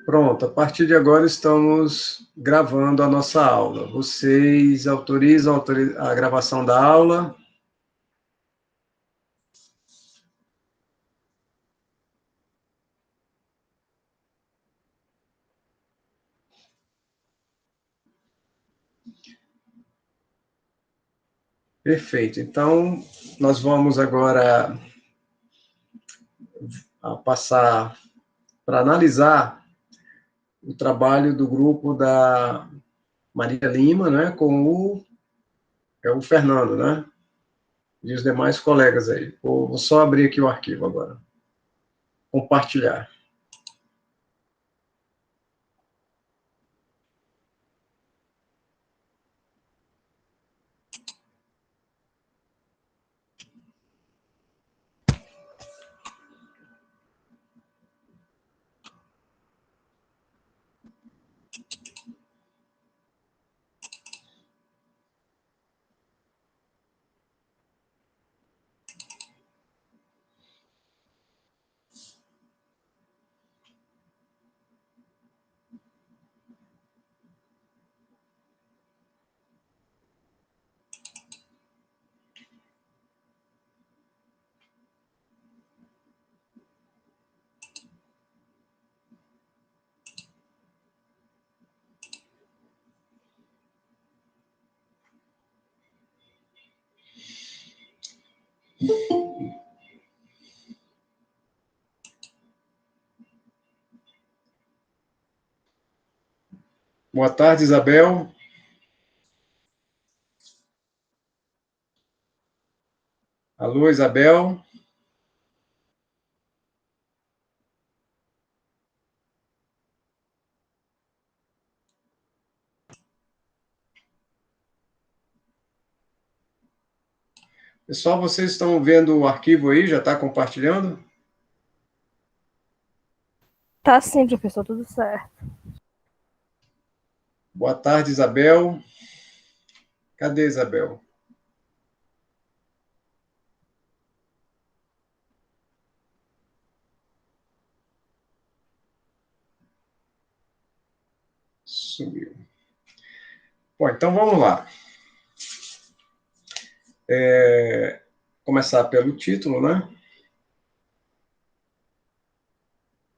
Pronto, a partir de agora estamos gravando a nossa aula. Vocês autorizam a gravação da aula? Perfeito. Então, nós vamos agora passar para analisar o trabalho do grupo da Maria Lima, né, com o Fernando, né, e os demais colegas aí. Vou só abrir aqui o arquivo agora. Compartilhar. Boa tarde, Isabel. Alô, Isabel. Pessoal, vocês estão vendo o arquivo aí? Já está compartilhando? Tá sim, professor, tudo certo. Boa tarde, Isabel. Cadê Isabel? Sumiu. Bom, então vamos lá. Começar pelo título, né?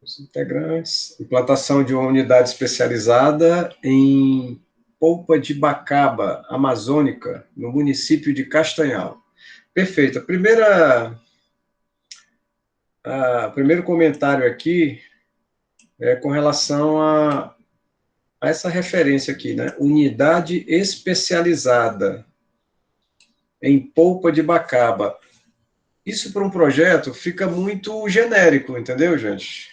Os integrantes. Implantação de uma unidade especializada em polpa de bacaba amazônica, no município de Castanhal. Perfeito. Primeiro comentário aqui é com relação a essa referência aqui, né? Unidade especializada em polpa de bacaba. Isso para um projeto fica muito genérico, entendeu, gente?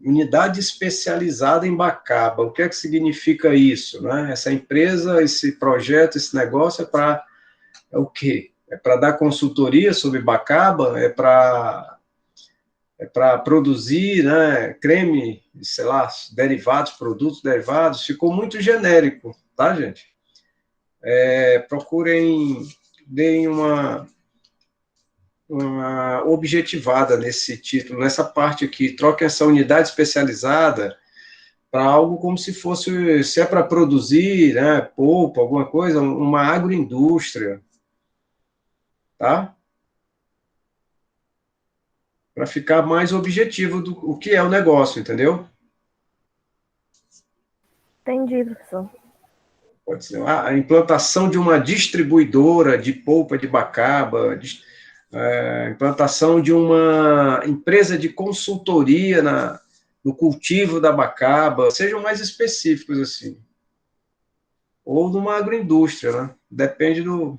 Unidade especializada em bacaba. O que é que significa isso, né? Essa empresa, esse projeto, esse negócio é o quê? É para dar consultoria sobre bacaba? É para produzir, né, creme, sei lá, derivados, produtos derivados? Ficou muito genérico, tá, gente? Procurem, deem uma objetivada nesse título, nessa parte aqui. Troquem essa unidade especializada para algo como se fosse, se é para produzir, né, polpa, alguma coisa, uma agroindústria, tá? Para ficar mais objetivo do o que é o negócio, entendeu? Entendi, professor. Pode ser a implantação de uma distribuidora de polpa de bacaba, implantação de uma empresa de consultoria no cultivo da bacaba, sejam mais específicos assim. Ou numa agroindústria, né? Depende do...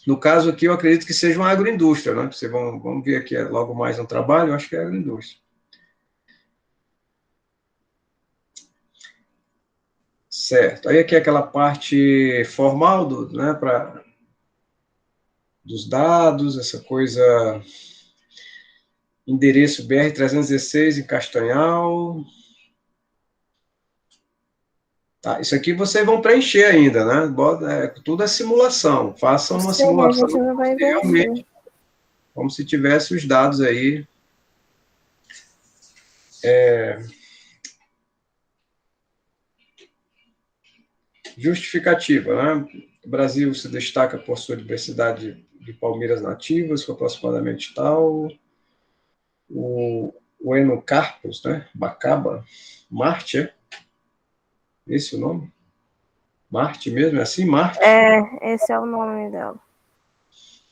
No caso aqui, eu acredito que seja uma agroindústria, né? Vocês vão ver aqui logo mais no trabalho, eu acho que é agroindústria. Certo. Aí aqui é aquela parte formal né, dos dados, essa coisa, endereço BR-316 em Castanhal. Tá, isso aqui vocês vão preencher ainda, né? Tudo é simulação. Façam uma Sim, a simulação gente não vai realmente, como se tivesse os dados aí. Justificativa, né? O Brasil se destaca por sua diversidade de palmeiras nativas, com aproximadamente tal. O Enocarpus, né? Bacaba, Marte, é? Esse é o nome? Marte mesmo, é assim? Marte? Esse é o nome dela.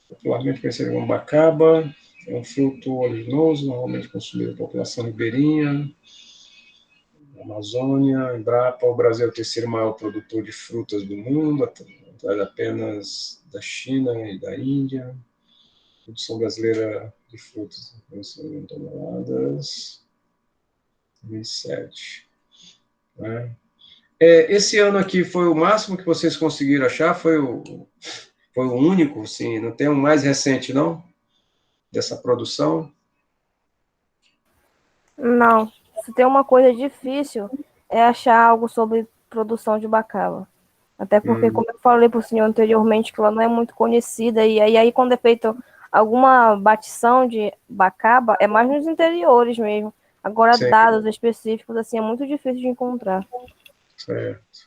Popularmente conhecido como bacaba, é um fruto oleaginoso, normalmente consumido pela população ribeirinha, na Amazônia, Embrapa. O Brasil é o terceiro maior produtor de frutas do mundo, atrás apenas da China e da Índia. A produção brasileira de frutas, toneladas, 2007. Né? Esse ano aqui foi o máximo que vocês conseguiram achar? Foi o único? Sim, não tem um mais recente, não? Dessa produção? Não. Se tem uma coisa difícil, é achar algo sobre produção de bacaba. Até porque, como eu falei para o senhor anteriormente, que ela não é muito conhecida, e aí quando é feita alguma batição de bacaba, é mais nos interiores mesmo. Agora, Sim, dados específicos, assim, é muito difícil de encontrar. certo.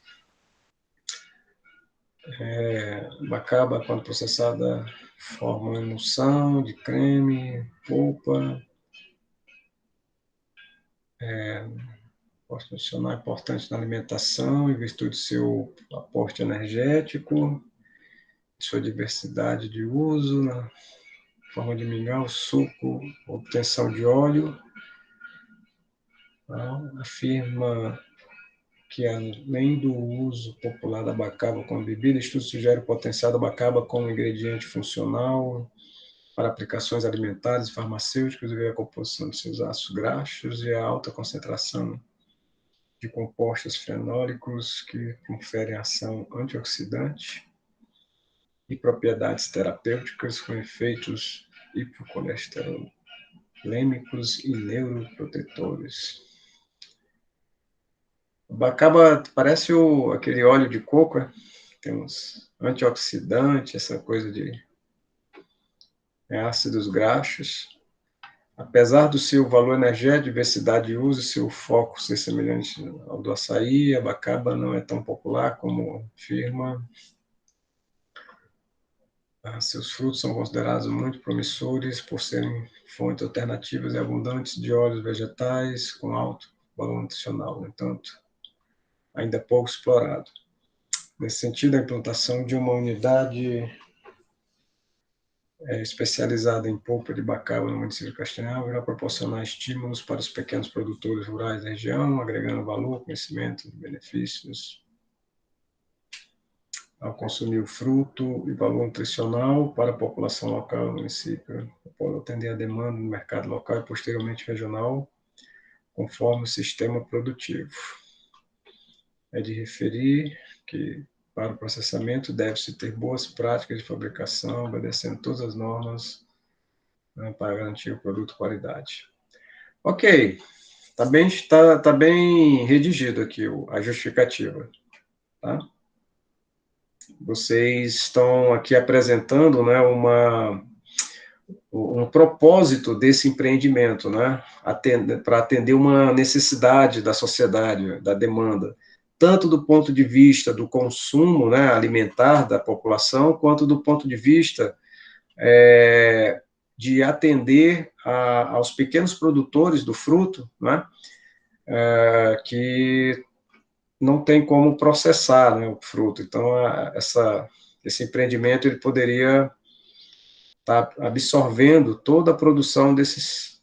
Bacaba, quando processada, forma uma emulsão de creme, polpa. Pode funcionar importante na alimentação, em virtude do seu aporte energético, sua diversidade de uso, na forma de mingau, suco, obtenção de óleo. Afirma que, além do uso popular da bacaba como bebida, estudo sugere o potencial da bacaba como ingrediente funcional para aplicações alimentares e farmacêuticas, devido à composição de seus ácidos graxos e a alta concentração de compostos fenólicos que conferem ação antioxidante e propriedades terapêuticas com efeitos hipocolesterolêmicos e neuroprotetores. O bacaba parece aquele óleo de coco, né? Tem uns antioxidantes, essa coisa de ácidos graxos. Apesar do seu valor energético, diversidade de uso e seu foco ser semelhante ao do açaí, a bacaba não é tão popular como afirma. Seus frutos são considerados muito promissores por serem fontes alternativas e abundantes de óleos vegetais com alto valor nutricional. No entanto, ainda pouco explorado. Nesse sentido, a implantação de uma unidade especializada em polpa de bacaba no município de Castanhal irá proporcionar estímulos para os pequenos produtores rurais da região, agregando valor, conhecimento e benefícios ao consumir o fruto e valor nutricional para a população local do município. Pode atender a demanda no mercado local e posteriormente regional, conforme o sistema produtivo. É de referir que, para o processamento, deve-se ter boas práticas de fabricação, obedecendo todas as normas, né, para garantir o produto qualidade. Ok, tá bem redigido aqui a justificativa. Tá? Vocês estão aqui apresentando, né, um propósito desse empreendimento, né, para atender uma necessidade da sociedade, da demanda, tanto do ponto de vista do consumo, né, alimentar da população, quanto do ponto de vista de atender aos pequenos produtores do fruto, né, que não tem como processar, né, o fruto. Então, esse empreendimento ele poderia estar absorvendo toda a produção desses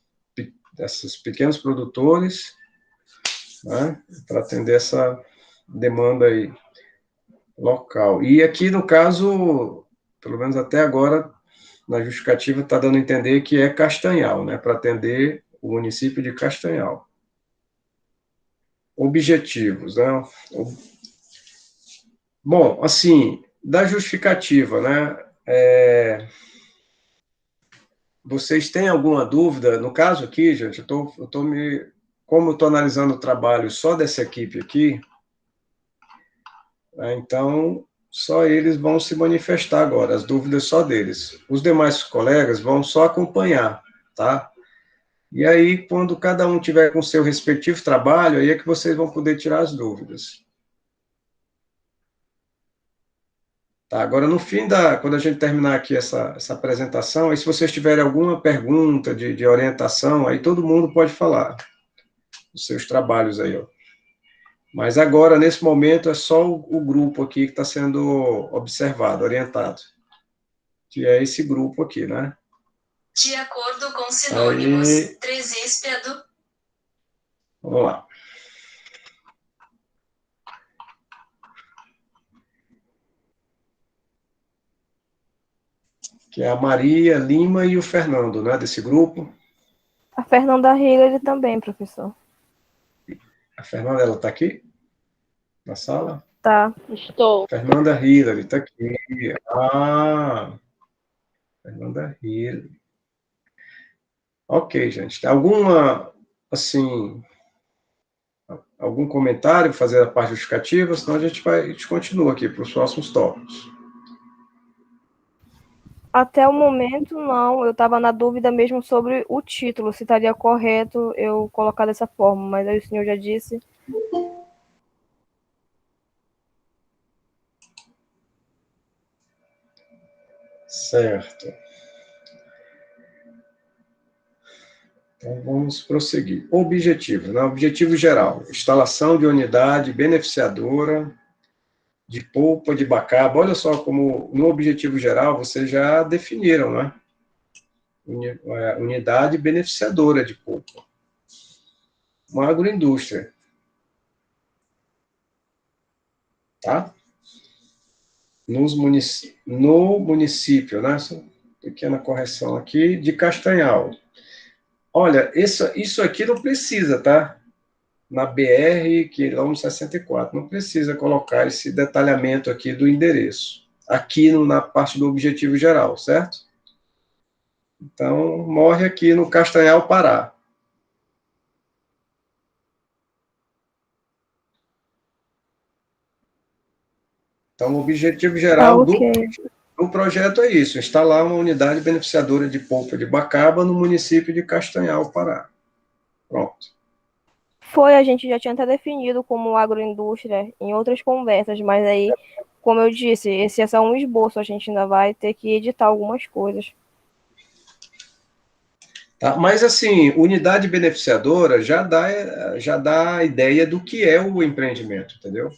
pequenos produtores, né, para atender essa demanda aí local. E aqui, no caso, pelo menos até agora, na justificativa está dando a entender que é Castanhal, né, para atender o município de Castanhal. Objetivos, né? Bom, assim, da justificativa, né? Vocês têm alguma dúvida? No caso aqui, gente, como eu estou analisando o trabalho só dessa equipe aqui, né, então só eles vão se manifestar agora, as dúvidas só deles. Os demais colegas vão só acompanhar, tá? E aí, quando cada um tiver com o seu respectivo trabalho, aí é que vocês vão poder tirar as dúvidas. Tá, agora no fim quando a gente terminar aqui essa apresentação, aí se vocês tiverem alguma pergunta de orientação, aí todo mundo pode falar os seus trabalhos aí, ó. Mas agora, nesse momento, é só o grupo aqui que está sendo observado, orientado. Que é esse grupo aqui, né? De acordo com sinônimos, aí, tresíspado. Vamos lá. Que é a Maria Lima e o Fernando, né, desse grupo. A Fernanda Hillary também, professor. A Fernanda, ela está aqui? Na sala? Tá. Estou. Fernanda Hillary, está aqui. Fernanda Hillary. Ok, gente. Alguma, assim, algum comentário, fazer a parte justificativa, senão a gente continua aqui para os próximos tópicos. Até o momento, não. Eu estava na dúvida mesmo sobre o título, se estaria correto eu colocar dessa forma, mas aí o senhor já disse. Certo. Então, vamos prosseguir. Objetivo, né? Objetivo geral. Instalação de unidade beneficiadora de polpa de bacaba. Olha só como, no objetivo geral, vocês já definiram, né? Unidade beneficiadora de polpa. Uma agroindústria. Tá? No município, né? Essa pequena correção aqui, de Castanhal. Olha, isso aqui não precisa, tá? Na BR, quilômetro 64, não precisa colocar esse detalhamento aqui do endereço. Aqui na parte do objetivo geral, certo? Então, morre aqui no Castanhal, Pará. Então, o objetivo geral do projeto é isso, instalar uma unidade beneficiadora de polpa de bacaba no município de Castanhal, Pará. Pronto. A gente já tinha até definido como agroindústria em outras conversas, mas aí, como eu disse, esse é só um esboço, a gente ainda vai ter que editar algumas coisas. Tá? Mas, assim, unidade beneficiadora já dá a ideia do que é o empreendimento, entendeu?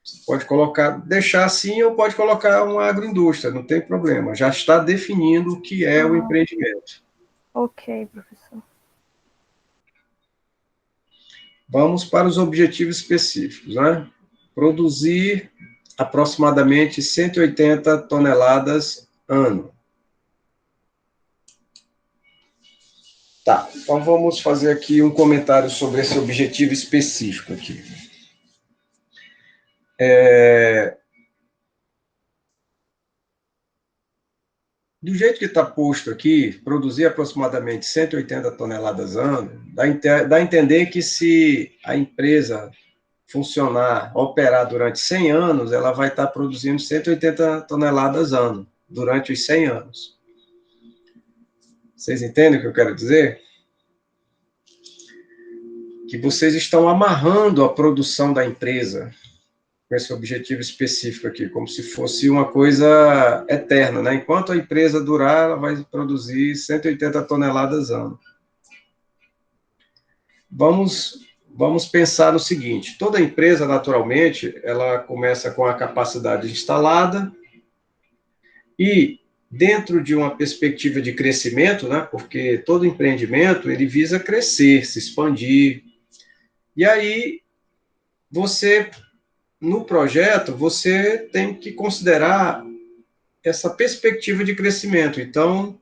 Você pode deixar assim, ou pode colocar uma agroindústria, não tem problema. Já está definindo o que é o empreendimento. Ok, professor. Vamos para os objetivos específicos, né? Produzir aproximadamente 180 toneladas ano. Tá, então vamos fazer aqui um comentário sobre esse objetivo específico aqui. Do jeito que está posto aqui, produzir aproximadamente 180 toneladas ano, dá a entender que se a empresa funcionar, operar durante 100 anos, ela vai estar produzindo 180 toneladas ano, durante os 100 anos. Vocês entendem o que eu quero dizer? Que vocês estão amarrando a produção da empresa com esse objetivo específico aqui, como se fosse uma coisa eterna, né? Enquanto a empresa durar, ela vai produzir 180 toneladas ano. Vamos pensar no seguinte, toda empresa, naturalmente, ela começa com a capacidade instalada e, dentro de uma perspectiva de crescimento, né, porque todo empreendimento, ele visa crescer, se expandir, e aí, no projeto, você tem que considerar essa perspectiva de crescimento. Então,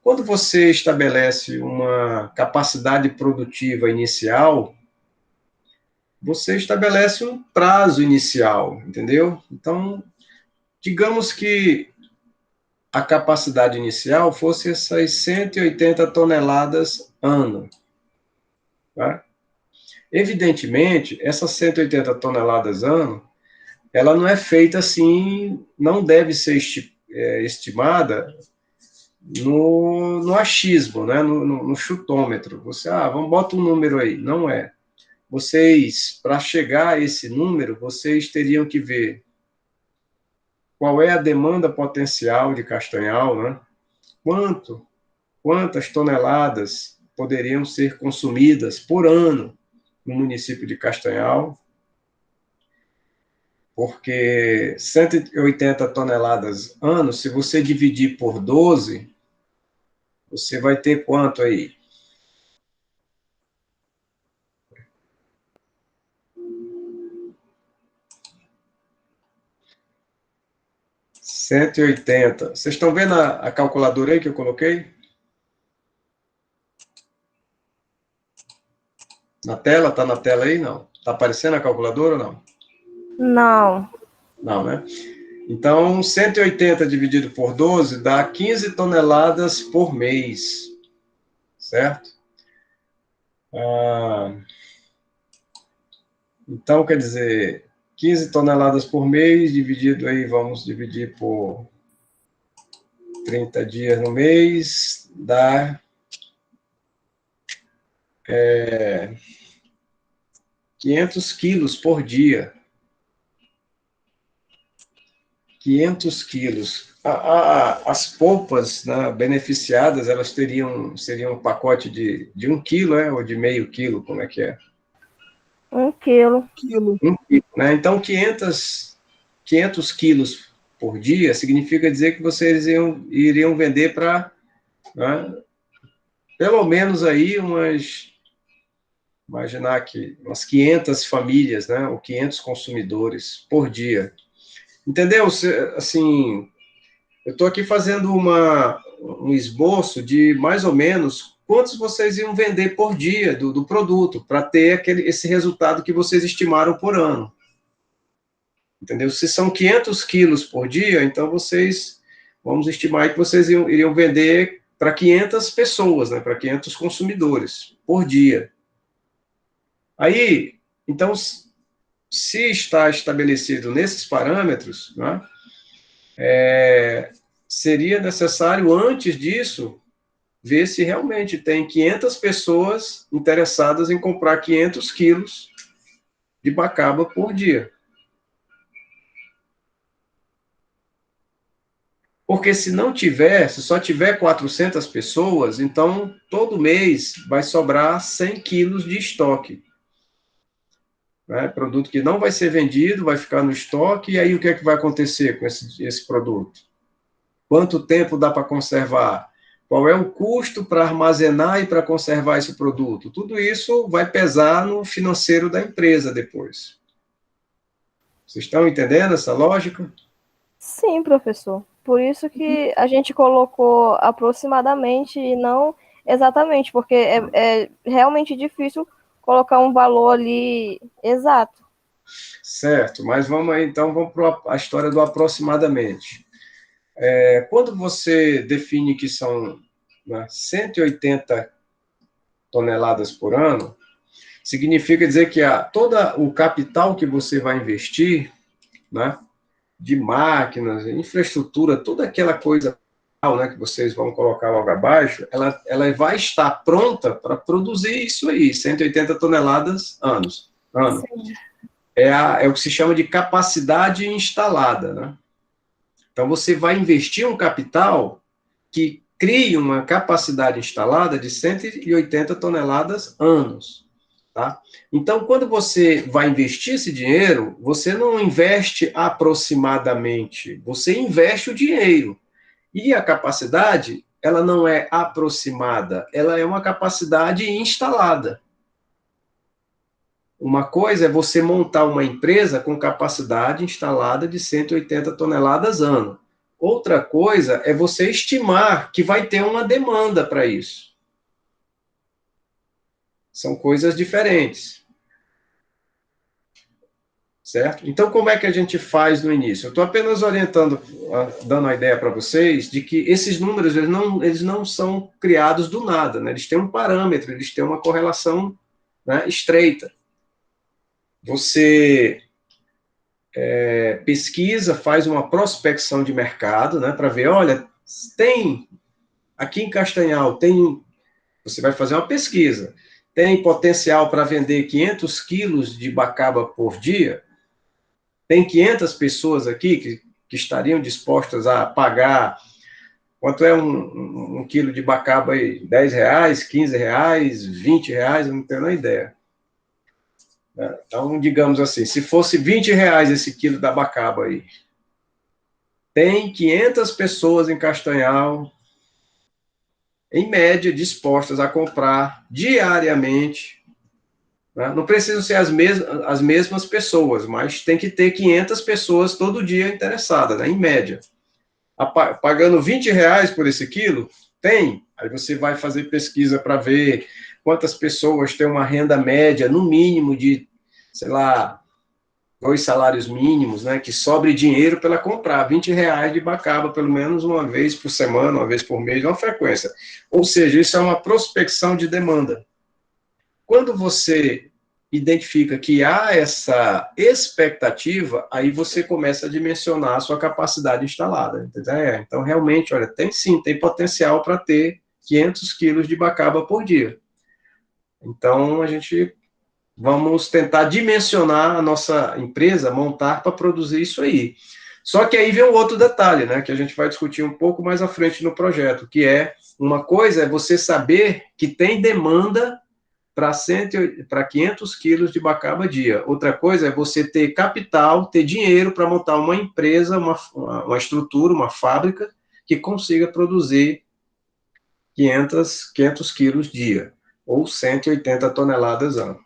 quando você estabelece uma capacidade produtiva inicial, você estabelece um prazo inicial, entendeu? Então, digamos que a capacidade inicial fosse essas 180 toneladas ano. Tá? Evidentemente, essas 180 toneladas ano, ela não é feita assim, não deve ser estimada no achismo, né? no chutômetro. Vamos botar um número aí. Não é. Para chegar a esse número, vocês teriam que ver qual é a demanda potencial de Castanhal, né? Quantas toneladas poderiam ser consumidas por ano no município de Castanhal, porque 180 toneladas ano, se você dividir por 12, você vai ter quanto aí? R$ 180. Vocês estão vendo a calculadora aí que eu coloquei? Na tela? Está na tela aí? Não. Está aparecendo a calculadora ou não? Não. Não, né? Então, 180 dividido por 12 dá 15 toneladas por mês, certo? Então, quer dizer, 15 toneladas por mês, dividido aí, vamos dividir por 30 dias no mês, dá 500 quilos por dia. 500 quilos. As polpas, né, beneficiadas, elas seriam um pacote de 1 quilo, ou de meio quilo, como é que é? 1 quilo. 1 quilo, né? Então, 500 quilos por dia significa dizer que vocês iriam vender para, né, pelo menos aí imaginar que umas 500 famílias, né, ou 500 consumidores por dia. Entendeu? Assim, eu estou aqui fazendo um esboço de mais ou menos quantos vocês iam vender por dia do produto, para ter esse resultado que vocês estimaram por ano. Entendeu? Se são 500 quilos por dia, então vamos estimar que vocês iriam vender para 500 pessoas, né, para 500 consumidores por dia. Aí, então, se está estabelecido nesses parâmetros, né, seria necessário, antes disso, ver se realmente tem 500 pessoas interessadas em comprar 500 quilos de bacaba por dia. Porque se só tiver 400 pessoas, então todo mês vai sobrar 100 quilos de estoque. Né? Produto que não vai ser vendido, vai ficar no estoque, e aí o que é que vai acontecer com esse produto? Quanto tempo dá para conservar? Qual é o custo para armazenar e para conservar esse produto? Tudo isso vai pesar no financeiro da empresa depois. Vocês estão entendendo essa lógica? Sim, professor. Por isso que a gente colocou aproximadamente e não exatamente, porque é realmente difícil colocar um valor ali exato. Certo, mas vamos para a história do aproximadamente. Quando você define que são, né, 180 toneladas por ano, significa dizer que todo o capital que você vai investir, né, de máquinas, infraestrutura, toda aquela coisa, né, que vocês vão colocar logo abaixo, ela vai estar pronta para produzir isso aí, 180 toneladas ano. Sim. É o que se chama de capacidade instalada, né? Então, você vai investir um capital que crie uma capacidade instalada de 180 toneladas anos. Tá? Então, quando você vai investir esse dinheiro, você não investe aproximadamente, você investe o dinheiro. E a capacidade, ela não é aproximada, ela é uma capacidade instalada. Uma coisa é você montar uma empresa com capacidade instalada de 180 toneladas ano. Outra coisa é você estimar que vai ter uma demanda para isso. São coisas diferentes. Certo? Então, como é que a gente faz no início? Eu estou apenas orientando, dando a ideia para vocês de que esses números eles não são criados do nada, né? Eles têm um parâmetro, eles têm uma correlação, né, estreita. Você pesquisa, faz uma prospecção de mercado, né, para ver, olha, aqui em Castanhal, você vai fazer uma pesquisa, tem potencial para vender 500 quilos de bacaba por dia? Tem 500 pessoas aqui que que estariam dispostas a pagar, quanto é um quilo de bacaba aí? R$10, R$15, R$20, eu não tenho nem ideia. Então, digamos assim, se fosse R$20 esse quilo da bacaba aí, tem 500 pessoas em Castanhal, em média, dispostas a comprar diariamente, né? Não precisam ser as mesmas pessoas, mas tem que ter 500 pessoas todo dia interessadas, né? Em média. Pagando R$20 por esse quilo? Tem. Aí você vai fazer pesquisa para ver quantas pessoas têm uma renda média, no mínimo de, sei lá, 2 salários mínimos, né, que sobre dinheiro para ela comprar R$20 de bacaba, pelo menos uma vez por semana, uma vez por mês, uma frequência. Ou seja, isso é uma prospecção de demanda. Quando você identifica que há essa expectativa, aí você começa a dimensionar a sua capacidade instalada. Então, realmente, olha, tem sim, tem potencial para ter 500 quilos de bacaba por dia. Então, vamos tentar dimensionar a nossa empresa, montar para produzir isso aí. Só que aí vem um outro detalhe, né, que a gente vai discutir um pouco mais à frente no projeto, que é, uma coisa é você saber que tem demanda para 500 quilos de bacaba dia. Outra coisa é você ter capital, ter dinheiro para montar uma empresa, uma estrutura, uma fábrica, que consiga produzir 500 quilos dia, ou 180 toneladas ano.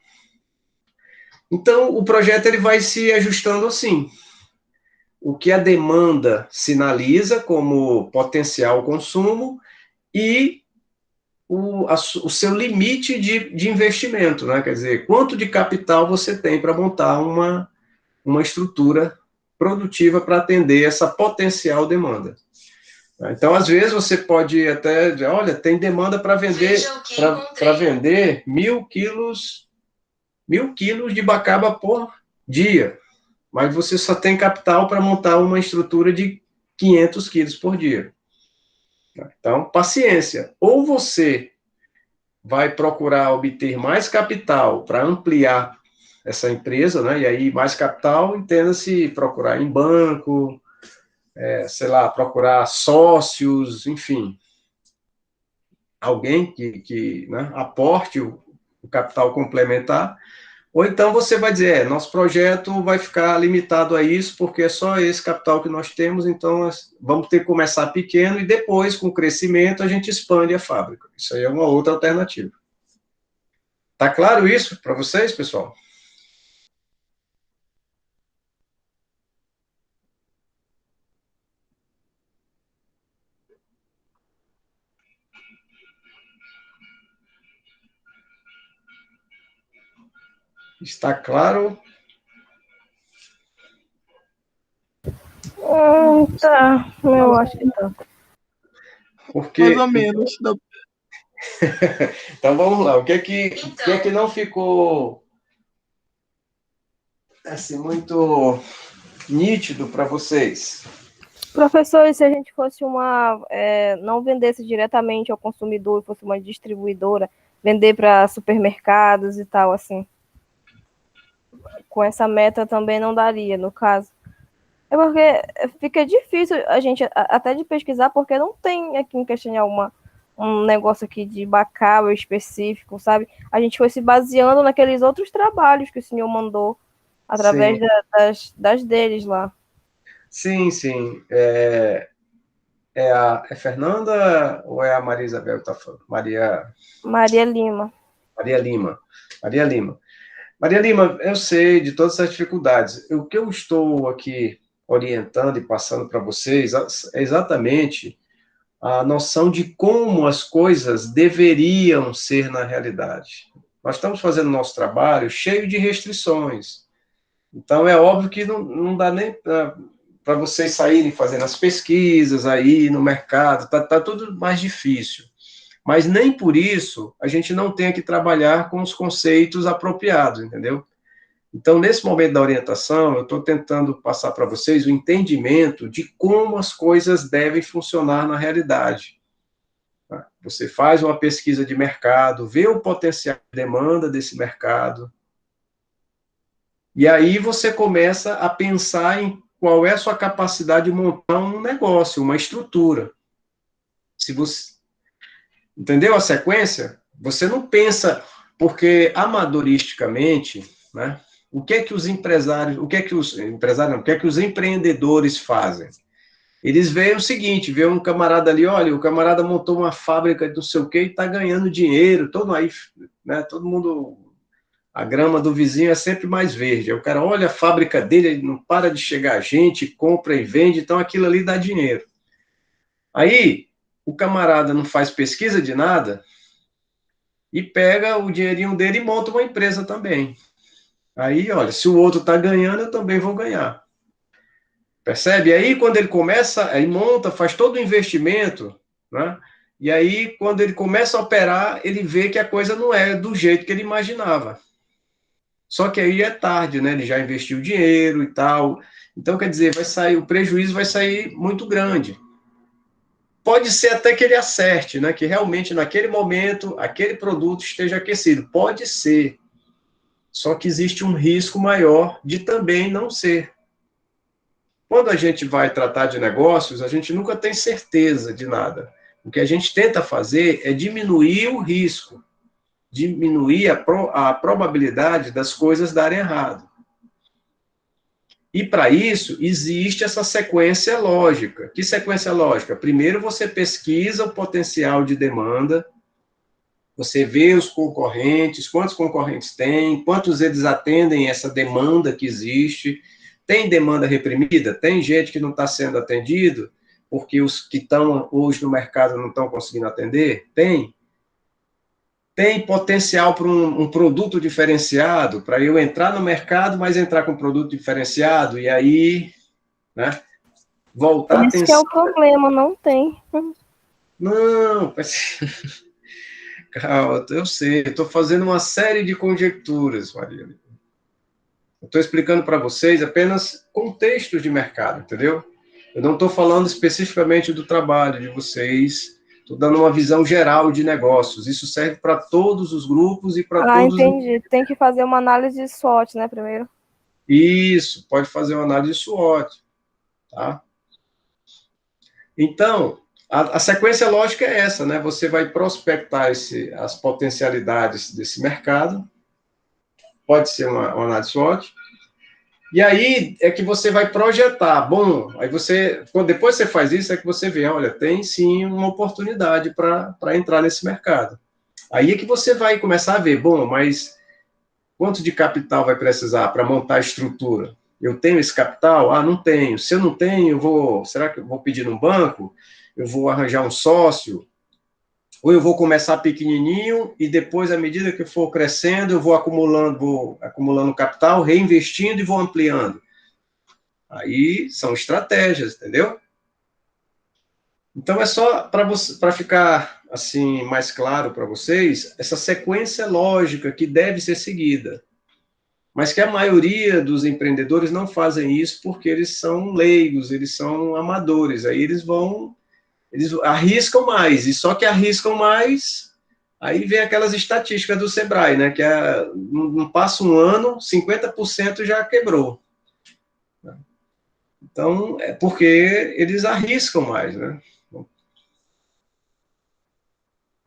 Então, o projeto ele vai se ajustando assim. O que a demanda sinaliza como potencial consumo e o seu limite de investimento, né? Quer dizer, quanto de capital você tem para montar uma estrutura produtiva para atender essa potencial demanda. Então, às vezes, você pode até dizer, olha, tem demanda para vender 1.000 quilos de bacaba por dia, mas você só tem capital para montar uma estrutura de 500 quilos por dia. Então, paciência. Ou você vai procurar obter mais capital para ampliar essa empresa, né? E aí, mais capital, entenda-se procurar em banco, sei lá, procurar sócios, enfim, alguém que né, aporte o capital complementar. Ou então você vai dizer, nosso projeto vai ficar limitado a isso, porque é só esse capital que nós temos, então vamos ter que começar pequeno e depois, com o crescimento, a gente expande a fábrica. Isso aí é uma outra alternativa. Tá claro isso para vocês, pessoal? Está claro? Tá, eu acho que tá. Porque... Mais ou menos. Então vamos lá. O que é que não ficou assim, muito nítido para vocês? Professor, e se a gente fosse não vendesse diretamente ao consumidor, fosse uma distribuidora, vender para supermercados e tal, assim? Com essa meta também não daria, no caso. É porque fica difícil a gente até de pesquisar, porque não tem aqui em Castanhal um negócio aqui de bacaba específico, sabe? A gente foi se baseando naqueles outros trabalhos que o senhor mandou, através das deles lá. Sim, sim. É Fernanda ou é a Maria Isabel que está falando? Maria Lima. Maria Lima. Maria Lima. Maria Lima, eu sei de todas as dificuldades. O que eu estou aqui orientando e passando para vocês é exatamente a noção de como as coisas deveriam ser na realidade. Nós estamos fazendo nosso trabalho cheio de restrições. Então, é óbvio que não dá nem para vocês saírem fazendo as pesquisas aí no mercado, tá tudo mais difícil. Mas nem por isso a gente não tem que trabalhar com os conceitos apropriados, entendeu? Então, nesse momento da orientação, eu estou tentando passar para vocês o entendimento de como as coisas devem funcionar na realidade. Você faz uma pesquisa de mercado, vê o potencial de demanda desse mercado, e aí você começa a pensar em qual é a sua capacidade de montar um negócio, uma estrutura. Se você entendeu a sequência? Você não pensa, porque amadoristicamente, né? O que é que os empresários, o que é que os empresários, não, o que é que os empreendedores fazem? Eles veem o seguinte, vê um camarada ali, olha, o camarada montou uma fábrica de não sei o quê e está ganhando dinheiro, todo aí, né? Todo mundo, a grama do vizinho é sempre mais verde. Aí o cara olha a fábrica dele, ele não para de chegar gente, compra e vende, então aquilo ali dá dinheiro. Aí o camarada não faz pesquisa de nada e pega o dinheirinho dele e monta uma empresa também. Aí, olha, se o outro está ganhando, eu também vou ganhar. Percebe? E aí, quando ele começa, aí monta, faz todo o investimento, né? E aí, quando ele começa a operar, ele vê que a coisa não é do jeito que ele imaginava. Só que aí é tarde, né? Ele já investiu dinheiro e tal. Então, quer dizer, vai sair, o prejuízo vai sair muito grande. Pode ser até que ele acerte, né? Que realmente naquele momento aquele produto esteja aquecido. Pode ser. Só que existe um risco maior de também não ser. Quando a gente vai tratar de negócios, a gente nunca tem certeza de nada. O que a gente tenta fazer é diminuir o risco, diminuir a probabilidade das coisas darem errado. E para isso, existe essa sequência lógica. Que sequência lógica? Primeiro você pesquisa o potencial de demanda, você vê os concorrentes, quantos concorrentes tem, quantos eles atendem essa demanda que existe. Tem demanda reprimida? Tem gente que não está sendo atendido porque os que estão hoje no mercado não estão conseguindo atender? Tem. Tem potencial para um produto diferenciado, para eu entrar no mercado, mas entrar com um produto diferenciado, e aí, né, voltar a Esse que é atenção. o problema, não tem. Não, calma, eu sei, eu estou fazendo uma série de conjecturas, Maria. Eu estou explicando para vocês apenas contextos de mercado, entendeu? Eu não estou falando especificamente do trabalho de vocês, estou dando uma visão geral de negócios. Isso serve para todos os grupos e para Ah, todos. entendi. Tem que fazer uma análise de SWOT, né, primeiro. Isso, pode fazer uma análise SWOT, tá? Então, a sequência lógica é essa, né? Você vai prospectar as potencialidades desse mercado, pode ser uma análise SWOT, e aí é que você vai projetar. Bom, aí você, depois você faz isso, é que você vê, olha, tem sim uma oportunidade para entrar nesse mercado. Aí é que você vai começar a ver, bom, mas quanto de capital vai precisar para montar a estrutura? Eu tenho esse capital? Ah, não tenho. Se eu não tenho, será que eu vou pedir num banco? Eu vou arranjar um sócio? Ou eu vou começar pequenininho e depois, à medida que eu for crescendo, eu vou acumulando capital, reinvestindo e vou ampliando. Aí são estratégias, entendeu? Então é só para ficar assim mais claro para vocês essa sequência lógica que deve ser seguida. Mas que a maioria dos empreendedores não fazem isso porque eles são leigos, eles são amadores. Aí eles arriscam mais, e só que arriscam mais, aí vem aquelas estatísticas do Sebrae, né? Que não passa um ano, 50% já quebrou. Então, é porque eles arriscam mais, né?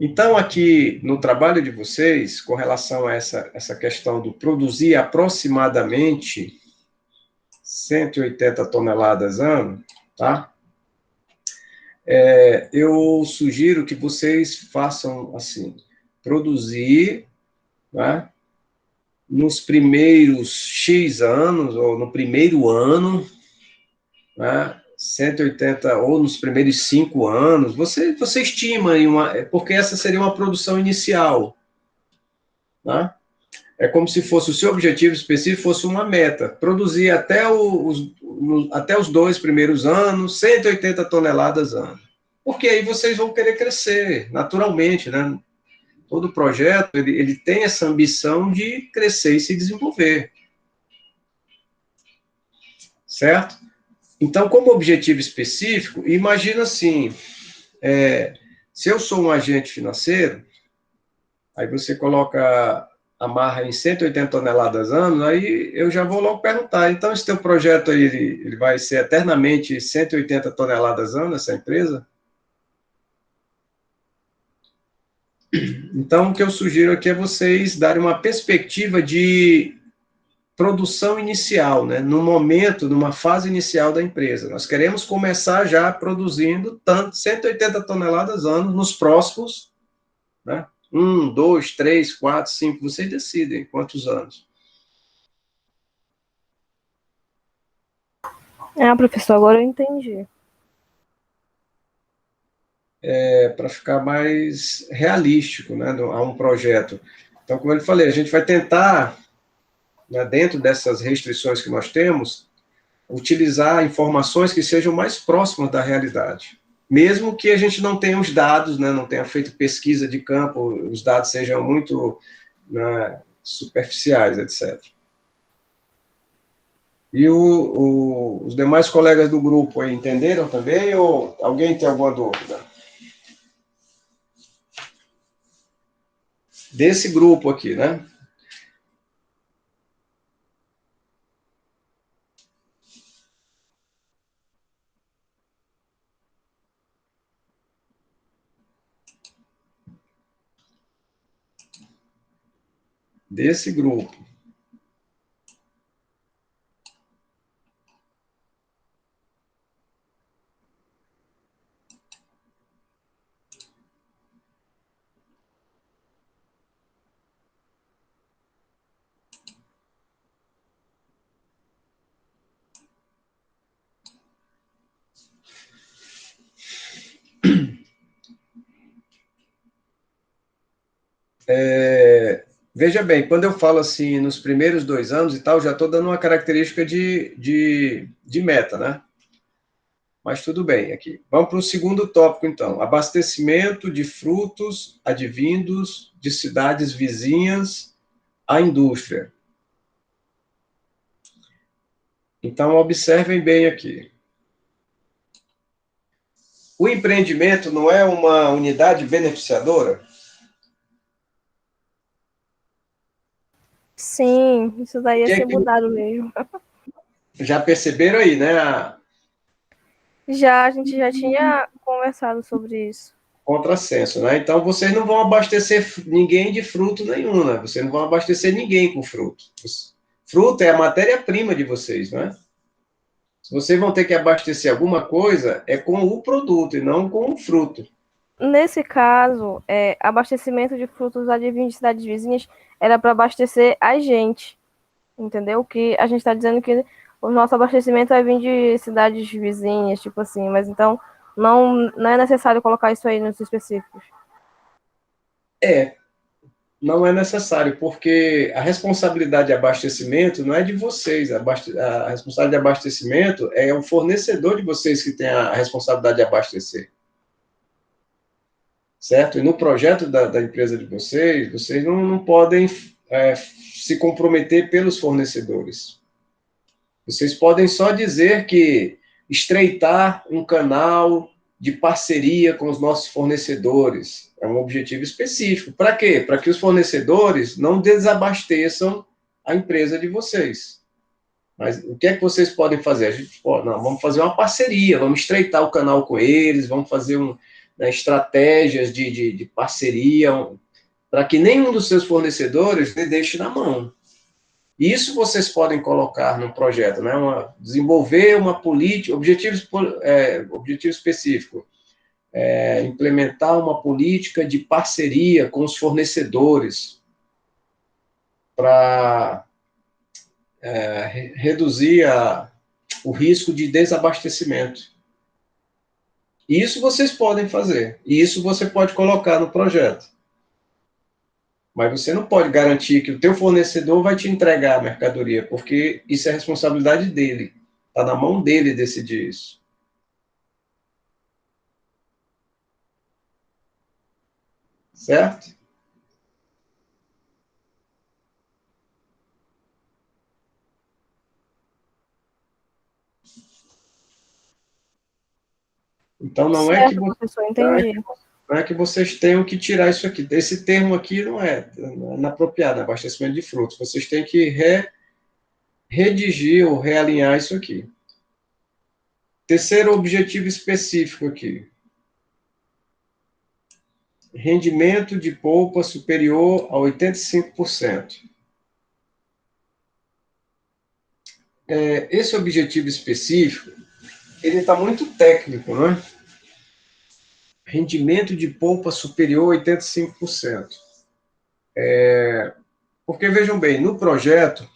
Então, aqui no trabalho de vocês, com relação a essa questão do produzir aproximadamente 180 toneladas ano, tá? Eu sugiro que vocês façam assim, produzir, né, nos primeiros X anos, ou no primeiro ano, né, 180, ou nos primeiros 5 anos, você estima, porque essa seria uma produção inicial, né? É como se fosse o seu objetivo específico, fosse uma meta, produzir até os 2 primeiros anos, 180 toneladas ano. Porque aí vocês vão querer crescer, naturalmente, né? Todo projeto, ele tem essa ambição de crescer e se desenvolver. Certo? Então, como objetivo específico, imagina assim, se eu sou um agente financeiro, aí você coloca amarra em 180 toneladas ano, aí eu já vou logo perguntar, então esse teu projeto aí, ele vai ser eternamente 180 toneladas ano, essa empresa? Então, o que eu sugiro aqui é vocês darem uma perspectiva de produção inicial, né? No momento, numa fase inicial da empresa. Nós queremos começar já produzindo tanto 180 toneladas ano nos próximos, né? 1, 2, 3, 4, 5, vocês decidem quantos anos. Professor, agora eu entendi. Para ficar mais realístico, né, a um projeto. Então, como eu falei, a gente vai tentar, né, dentro dessas restrições que nós temos, utilizar informações que sejam mais próximas da realidade. Mesmo que a gente não tenha os dados, né, não tenha feito pesquisa de campo, os dados sejam muito, né, superficiais, etc. E os demais colegas do grupo aí entenderam também, ou alguém tem alguma dúvida? Desse grupo aqui, né? Desse grupo. Veja bem, quando eu falo assim, nos primeiros 2 anos e tal, já estou dando uma característica de meta, né? Mas tudo bem, aqui. Vamos para o segundo tópico, então. Abastecimento de frutos advindos de cidades vizinhas à indústria. Então, observem bem aqui. O empreendimento não é uma unidade beneficiadora? Sim, isso daí ia Que é ser que mudado mesmo. já perceberam aí, né? Já, a gente já tinha conversado sobre isso. Contrassenso, né? Então vocês não vão abastecer ninguém de fruto nenhum, né? Vocês não vão abastecer ninguém com fruto. Fruto é a matéria-prima de vocês, né? Se vocês vão ter que abastecer alguma coisa, é com o produto e não com o fruto. Nesse caso, abastecimento de frutos advindos de cidades vizinhas era para abastecer a gente, entendeu? Que a gente está dizendo que o nosso abastecimento vai vir de cidades vizinhas, tipo assim, mas então não é necessário colocar isso aí nos específicos. Não é necessário, porque a responsabilidade de abastecimento não é de vocês. A responsabilidade de abastecimento é o fornecedor de vocês que tem a responsabilidade de abastecer. Certo? E no projeto da empresa de vocês, vocês não podem se comprometer pelos fornecedores. Vocês podem só dizer que estreitar um canal de parceria com os nossos fornecedores é um objetivo específico. Para quê? Para que os fornecedores não desabasteçam a empresa de vocês. Mas o que é que vocês podem fazer? A gente pode, não, vamos fazer uma parceria, vamos estreitar o canal com eles, vamos fazer né, estratégias de parceria para que nenhum dos seus fornecedores lhe deixe na mão. Isso vocês podem colocar no projeto, né? Desenvolver uma política, objetivo específico, implementar uma política de parceria com os fornecedores para reduzir o risco de desabastecimento. Isso vocês podem fazer, e isso você pode colocar no projeto. Mas você não pode garantir que o teu fornecedor vai te entregar a mercadoria, porque isso é responsabilidade dele. Está na mão dele decidir isso. Certo? Então, não é que Certo, você professor, entendi. não é que vocês tenham que tirar isso aqui. Esse termo aqui não é inapropriado, abastecimento de frutos. Vocês têm que redigir ou realinhar isso aqui. Terceiro objetivo específico aqui. Rendimento de polpa superior a 85%. Esse objetivo específico, ele está muito técnico, né? Rendimento de polpa superior a 85%. Porque, vejam bem, no projeto,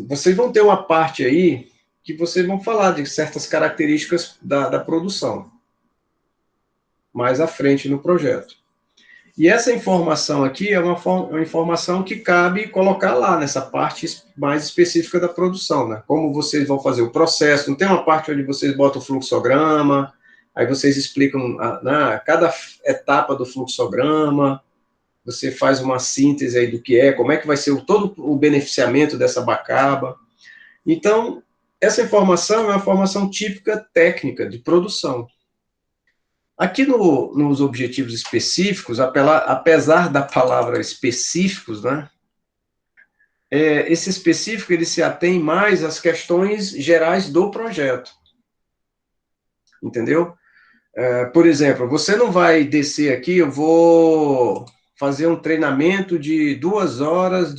vocês vão ter uma parte aí que vocês vão falar de certas características da produção, mais à frente no projeto. E essa informação aqui é uma informação que cabe colocar lá, nessa parte mais específica da produção, né? Como vocês vão fazer o processo, não tem uma parte onde vocês botam o fluxograma, aí vocês explicam cada etapa do fluxograma, você faz uma síntese aí do que como é que vai ser todo o beneficiamento dessa abacaba. Então, essa informação é uma informação típica técnica de produção. Aqui nos objetivos específicos, apesar da palavra específicos, né, esse específico ele se atém mais às questões gerais do projeto. Entendeu? Por exemplo, você não vai descer aqui, eu vou fazer um treinamento de 2 horas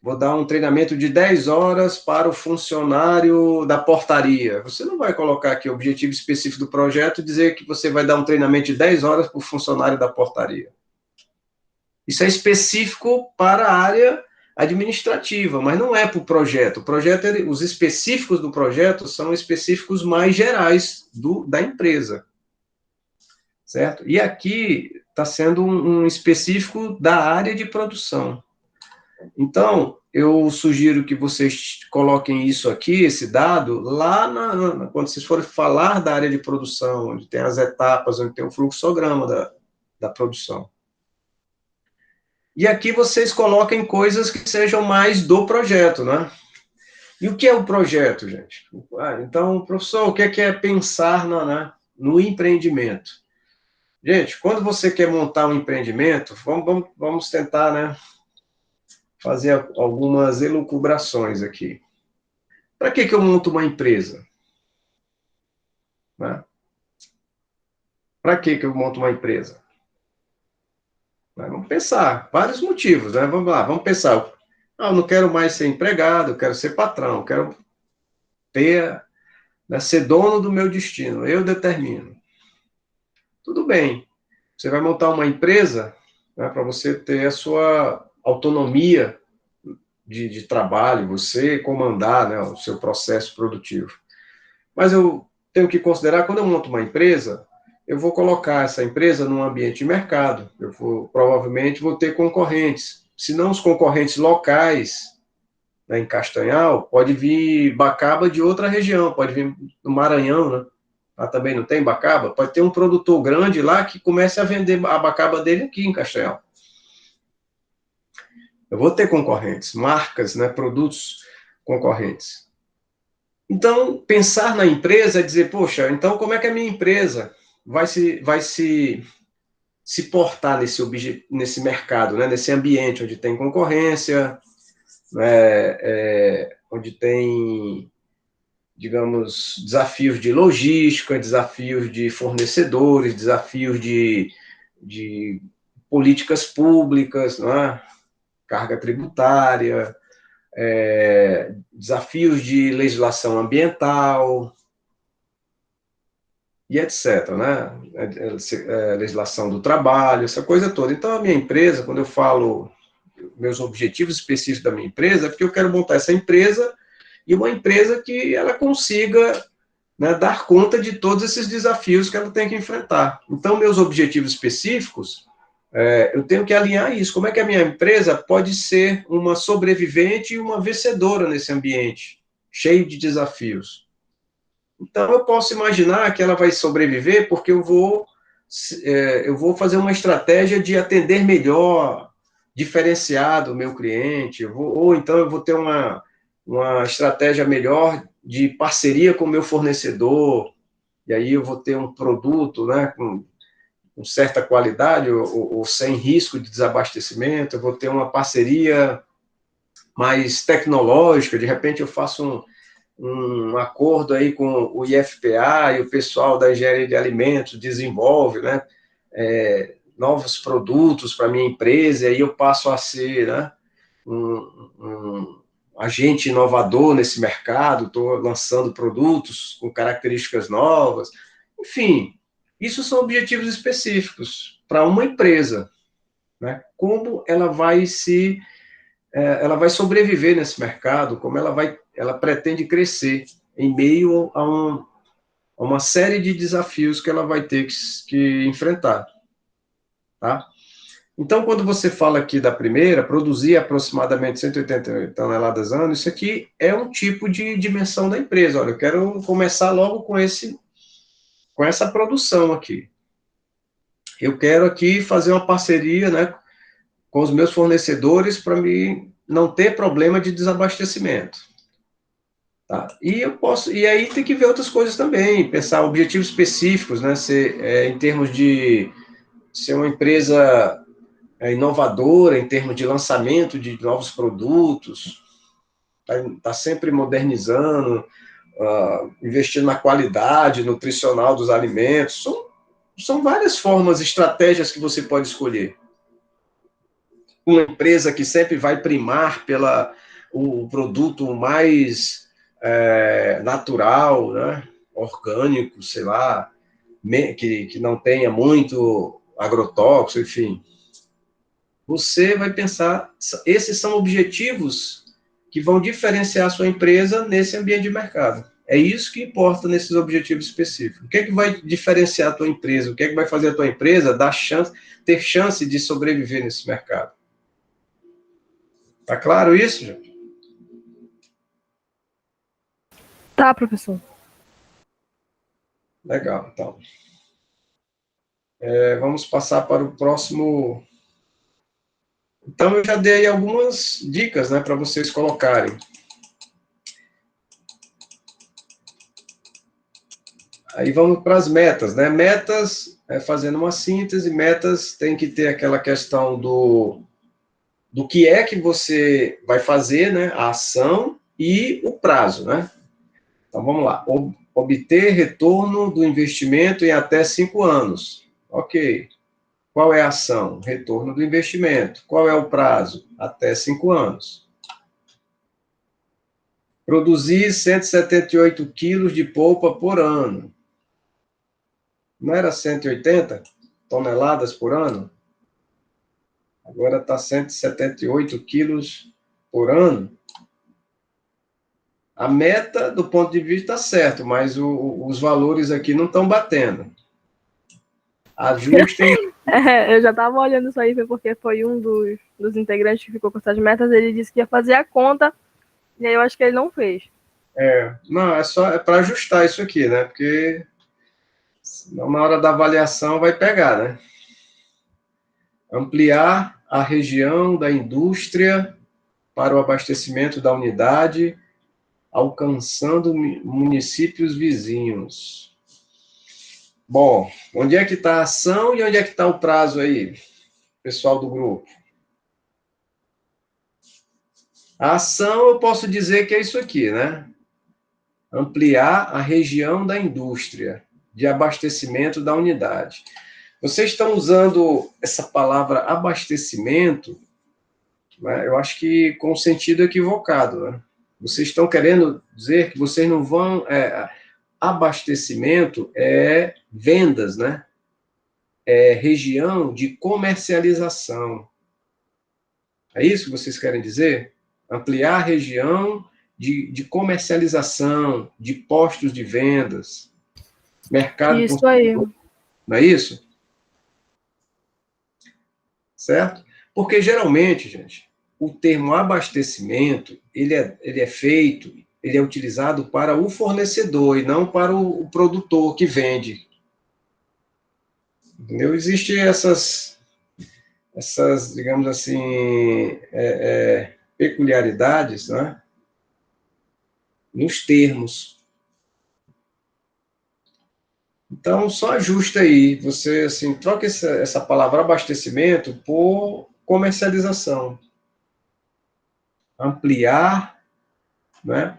vou dar um treinamento de 10 horas para o funcionário da portaria. Você não vai colocar aqui o objetivo específico do projeto e dizer que você vai dar um treinamento de 10 horas para o funcionário da portaria. Isso é específico para a área administrativa, mas não é para o projeto. O projeto, os específicos do projeto são específicos mais gerais da empresa. Certo? E aqui está sendo um específico da área de produção. Então, eu sugiro que vocês coloquem isso aqui, esse dado, lá quando vocês forem falar da área de produção, onde tem as etapas, onde tem o fluxograma da produção. E aqui vocês coloquem coisas que sejam mais do projeto, né? E o que é o projeto, gente? Então, professor, o que é pensar no empreendimento? Gente, quando você quer montar um empreendimento, vamos tentar, né, fazer algumas elucubrações aqui. Para que eu monto uma empresa? Né? Para que eu monto uma empresa? Vamos pensar, vários motivos, né? Vamos lá, vamos pensar. Eu não quero mais ser empregado, eu quero ser patrão, eu quero ser dono do meu destino, eu determino. Tudo bem, você vai montar uma empresa, né, para você ter a sua autonomia de trabalho, você comandar, né, o seu processo produtivo. Mas eu tenho que considerar, quando eu monto uma empresa, eu vou colocar essa empresa num ambiente de mercado, provavelmente vou ter concorrentes, se não os concorrentes locais, né, em Castanhal, pode vir bacaba de outra região, pode vir do Maranhão, né? Lá também não tem bacaba, pode ter um produtor grande lá que comece a vender a bacaba dele aqui em Castanhal. Eu vou ter concorrentes, marcas, né, produtos concorrentes. Então, pensar na empresa é dizer, poxa, então como é que a minha empresa vai se portar nesse mercado, né, nesse ambiente onde tem concorrência, onde tem, digamos, desafios de logística, desafios de fornecedores, desafios de políticas públicas, não é? Carga tributária, desafios de legislação ambiental, e etc., né? Legislação do trabalho, essa coisa toda. Então, a minha empresa, quando eu falo meus objetivos específicos da minha empresa, é porque eu quero montar essa empresa, e uma empresa que ela consiga, né, dar conta de todos esses desafios que ela tem que enfrentar. Então, meus objetivos específicos, eu tenho que alinhar isso. Como é que a minha empresa pode ser uma sobrevivente e uma vencedora nesse ambiente, cheio de desafios? Então, eu posso imaginar que ela vai sobreviver porque eu vou fazer uma estratégia de atender melhor, diferenciado o meu cliente, ou então eu vou ter uma estratégia melhor de parceria com o meu fornecedor, e aí eu vou ter um produto, né, com certa qualidade ou sem risco de desabastecimento, eu vou ter uma parceria mais tecnológica, de repente eu faço um acordo aí com o IFPA e o pessoal da engenharia de alimentos desenvolve, né, novos produtos para a minha empresa, e aí eu passo a ser, né, um agente inovador nesse mercado, estou lançando produtos com características novas, enfim, isso são objetivos específicos para uma empresa, né? Como ela vai sobreviver nesse mercado, como ela pretende crescer em meio a uma série de desafios que ela vai ter que enfrentar, tá? Então, quando você fala aqui da primeira, produzir aproximadamente 180 toneladas ano, isso aqui é um tipo de dimensão da empresa. Olha, eu quero começar logo com essa produção aqui. Eu quero aqui fazer uma parceria, né, com os meus fornecedores para me não ter problema de desabastecimento. Tá? E aí tem que ver outras coisas também, pensar objetivos específicos, né, em termos de ser uma empresa inovadora em termos de lançamento de novos produtos, tá sempre modernizando, investindo na qualidade nutricional dos alimentos. São várias formas, estratégias que você pode escolher. Uma empresa que sempre vai primar o produto mais natural, né, orgânico, sei lá, que não tenha muito agrotóxico, enfim. Você vai pensar, esses são objetivos que vão diferenciar a sua empresa nesse ambiente de mercado. É isso que importa nesses objetivos específicos. O que é que vai diferenciar a tua empresa? O que é que vai fazer a tua empresa ter chance de sobreviver nesse mercado? Tá claro isso, gente? Tá, professor. Legal, então. Vamos passar para o próximo. Então, eu já dei algumas dicas, né, para vocês colocarem. Aí vamos para as metas, né? Metas, fazendo uma síntese, metas tem que ter aquela questão do que é que você vai fazer, né? A ação e o prazo, né? Então vamos lá. Obter retorno do investimento em até 5 anos. Ok. Qual é a ação? Retorno do investimento. Qual é o prazo? Até 5 anos. Produzir 178 quilos de polpa por ano. Não era 180 toneladas por ano? Agora está 178 quilos por ano. A meta, do ponto de vista, está certo, mas os valores aqui não estão batendo. Ajustem. Eu já estava olhando isso aí, porque foi um dos integrantes que ficou com essas metas, ele disse que ia fazer a conta, e aí eu acho que ele não fez. Não, é para ajustar isso aqui, né? Porque senão, na hora da avaliação vai pegar, né? Ampliar a região da indústria para o abastecimento da unidade, alcançando municípios vizinhos. Bom, onde é que está a ação e onde é que está o prazo aí, pessoal do grupo? A ação, eu posso dizer que é isso aqui, né? Ampliar a região da indústria de abastecimento da unidade. Vocês estão usando essa palavra abastecimento, né, eu acho que com sentido equivocado, né? Vocês estão querendo dizer que vocês não vão... abastecimento é vendas, né? É região de comercialização. É isso que vocês querem dizer? Ampliar a região de comercialização, de postos de vendas, mercado Isso aí. consumidor. Não é isso? Certo? Porque, geralmente, gente, o termo abastecimento, ele é feito, ele é utilizado para o fornecedor e não para o produtor que vende. Entendeu? Existem essas, digamos assim, peculiaridades, né, nos termos. Então, só ajusta aí. Você, assim, troca essa palavra abastecimento por comercialização. Ampliar, né?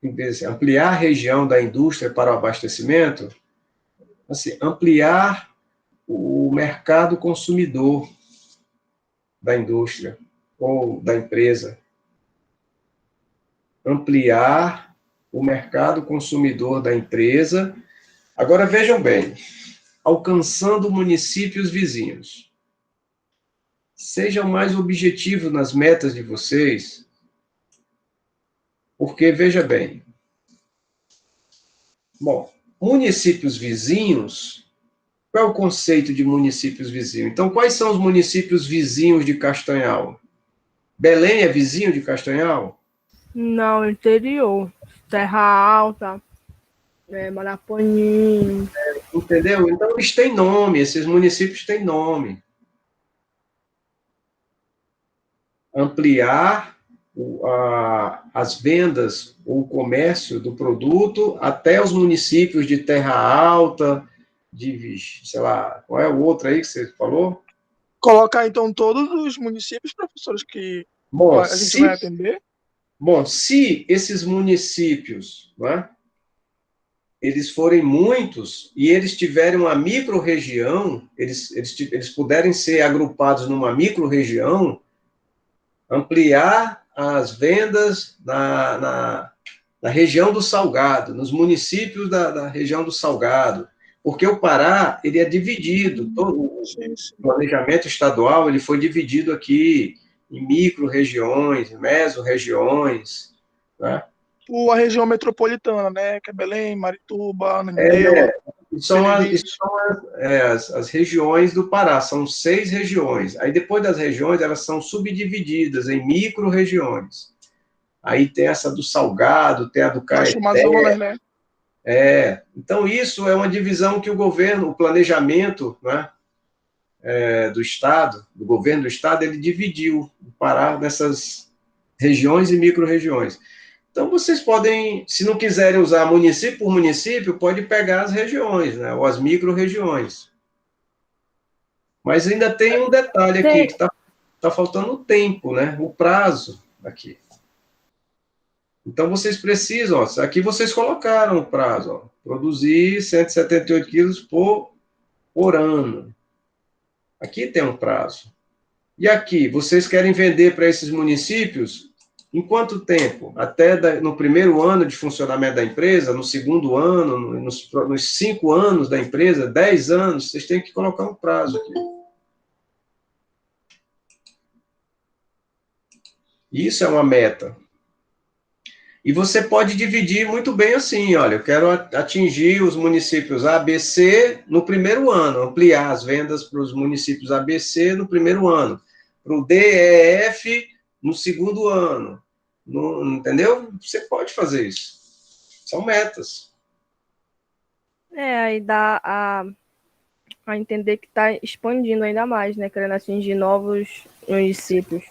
Em vez de ampliar a região da indústria para o abastecimento, assim, ampliar o mercado consumidor da indústria ou da empresa. Ampliar o mercado consumidor da empresa. Agora, vejam bem, alcançando municípios vizinhos. Sejam mais objetivos nas metas de vocês, porque, veja bem, bom, municípios vizinhos, qual é o conceito de municípios vizinhos? Então, quais são os municípios vizinhos de Castanhal? Belém é vizinho de Castanhal? Não, interior. Terra Alta, Maraponim. Entendeu? Então, eles têm nome, esses municípios têm nome. Ampliar as vendas, o comércio do produto até os municípios de Terra Alta, de, sei lá, qual é o outro aí que você falou? Colocar, então, todos os municípios, professores, que Bom, a gente vai atender? Bom, se esses municípios, não é, eles forem muitos e eles tiverem uma micro-região, eles puderem ser agrupados numa micro-região, ampliar as vendas na região do Salgado, nos municípios da região do Salgado, porque o Pará, ele é dividido, todo o planejamento estadual, ele foi dividido aqui em micro-regiões, meso-regiões, né? A região metropolitana, né? Que é Belém, Marituba, Ananindeua. São as regiões do Pará, são 6 regiões. Aí, depois das regiões, elas são subdivididas em micro-regiões. Aí tem essa do Salgado, tem a do Caeté. Amazonas, né? Então, isso é uma divisão que o governo, o planejamento, né, do Estado, do governo do Estado, ele dividiu o Pará nessas regiões e micro-regiões. Então, vocês podem, se não quiserem usar município por município, pode pegar as regiões, né, ou as micro-regiões. Mas ainda tem um detalhe aqui, que está faltando o tempo, né, o prazo aqui. Então, vocês precisam, ó, aqui vocês colocaram o prazo, ó, produzir 178 quilos por ano. Aqui tem um prazo. E aqui, vocês querem vender para esses municípios em quanto tempo? Até no primeiro ano de funcionamento da empresa, no segundo ano, nos 5 anos da empresa, 10 anos, vocês têm que colocar um prazo aqui. Isso é uma meta. E você pode dividir muito bem assim, olha, eu quero atingir os municípios ABC no primeiro ano, ampliar as vendas para os municípios ABC no primeiro ano, para o DEF no segundo ano, entendeu? Você pode fazer isso. São metas. Aí dá a entender que está expandindo ainda mais, né? Querendo atingir novos municípios.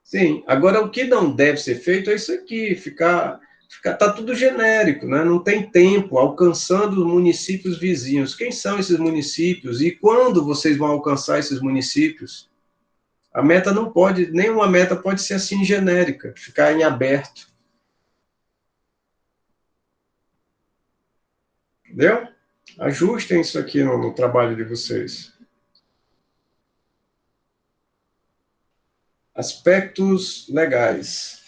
Sim, agora o que não deve ser feito é isso aqui, tá tudo genérico, né? Não tem tempo, alcançando os municípios vizinhos. Quem são esses municípios e quando vocês vão alcançar esses municípios? A meta não pode, nenhuma meta pode ser assim genérica, ficar em aberto. Entendeu? Ajustem isso aqui no trabalho de vocês. Aspectos legais.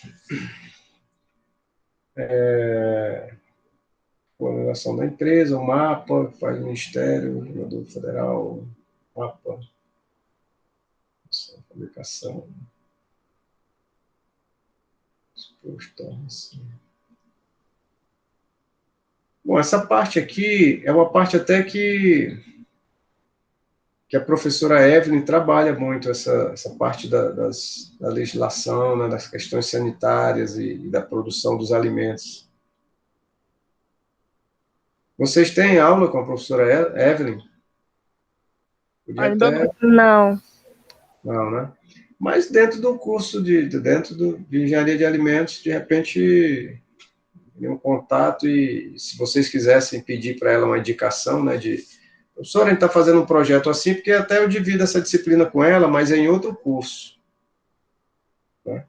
Coordenação da empresa, o mapa, faz o Ministério, o Governador Federal, mapa, publicação, exposto, assim. Bom, essa parte aqui é uma parte até que a professora Evelyn trabalha muito, essa parte da legislação, né, das questões sanitárias e da produção dos alimentos. Vocês têm aula com a professora Evelyn? Ainda não. Não, né? Mas dentro do curso de engenharia de alimentos, de repente, nenhum contato, e se vocês quisessem pedir para ela uma indicação, né, professora, a gente está fazendo um projeto assim, porque até eu divido essa disciplina com ela, mas é em outro curso. Né?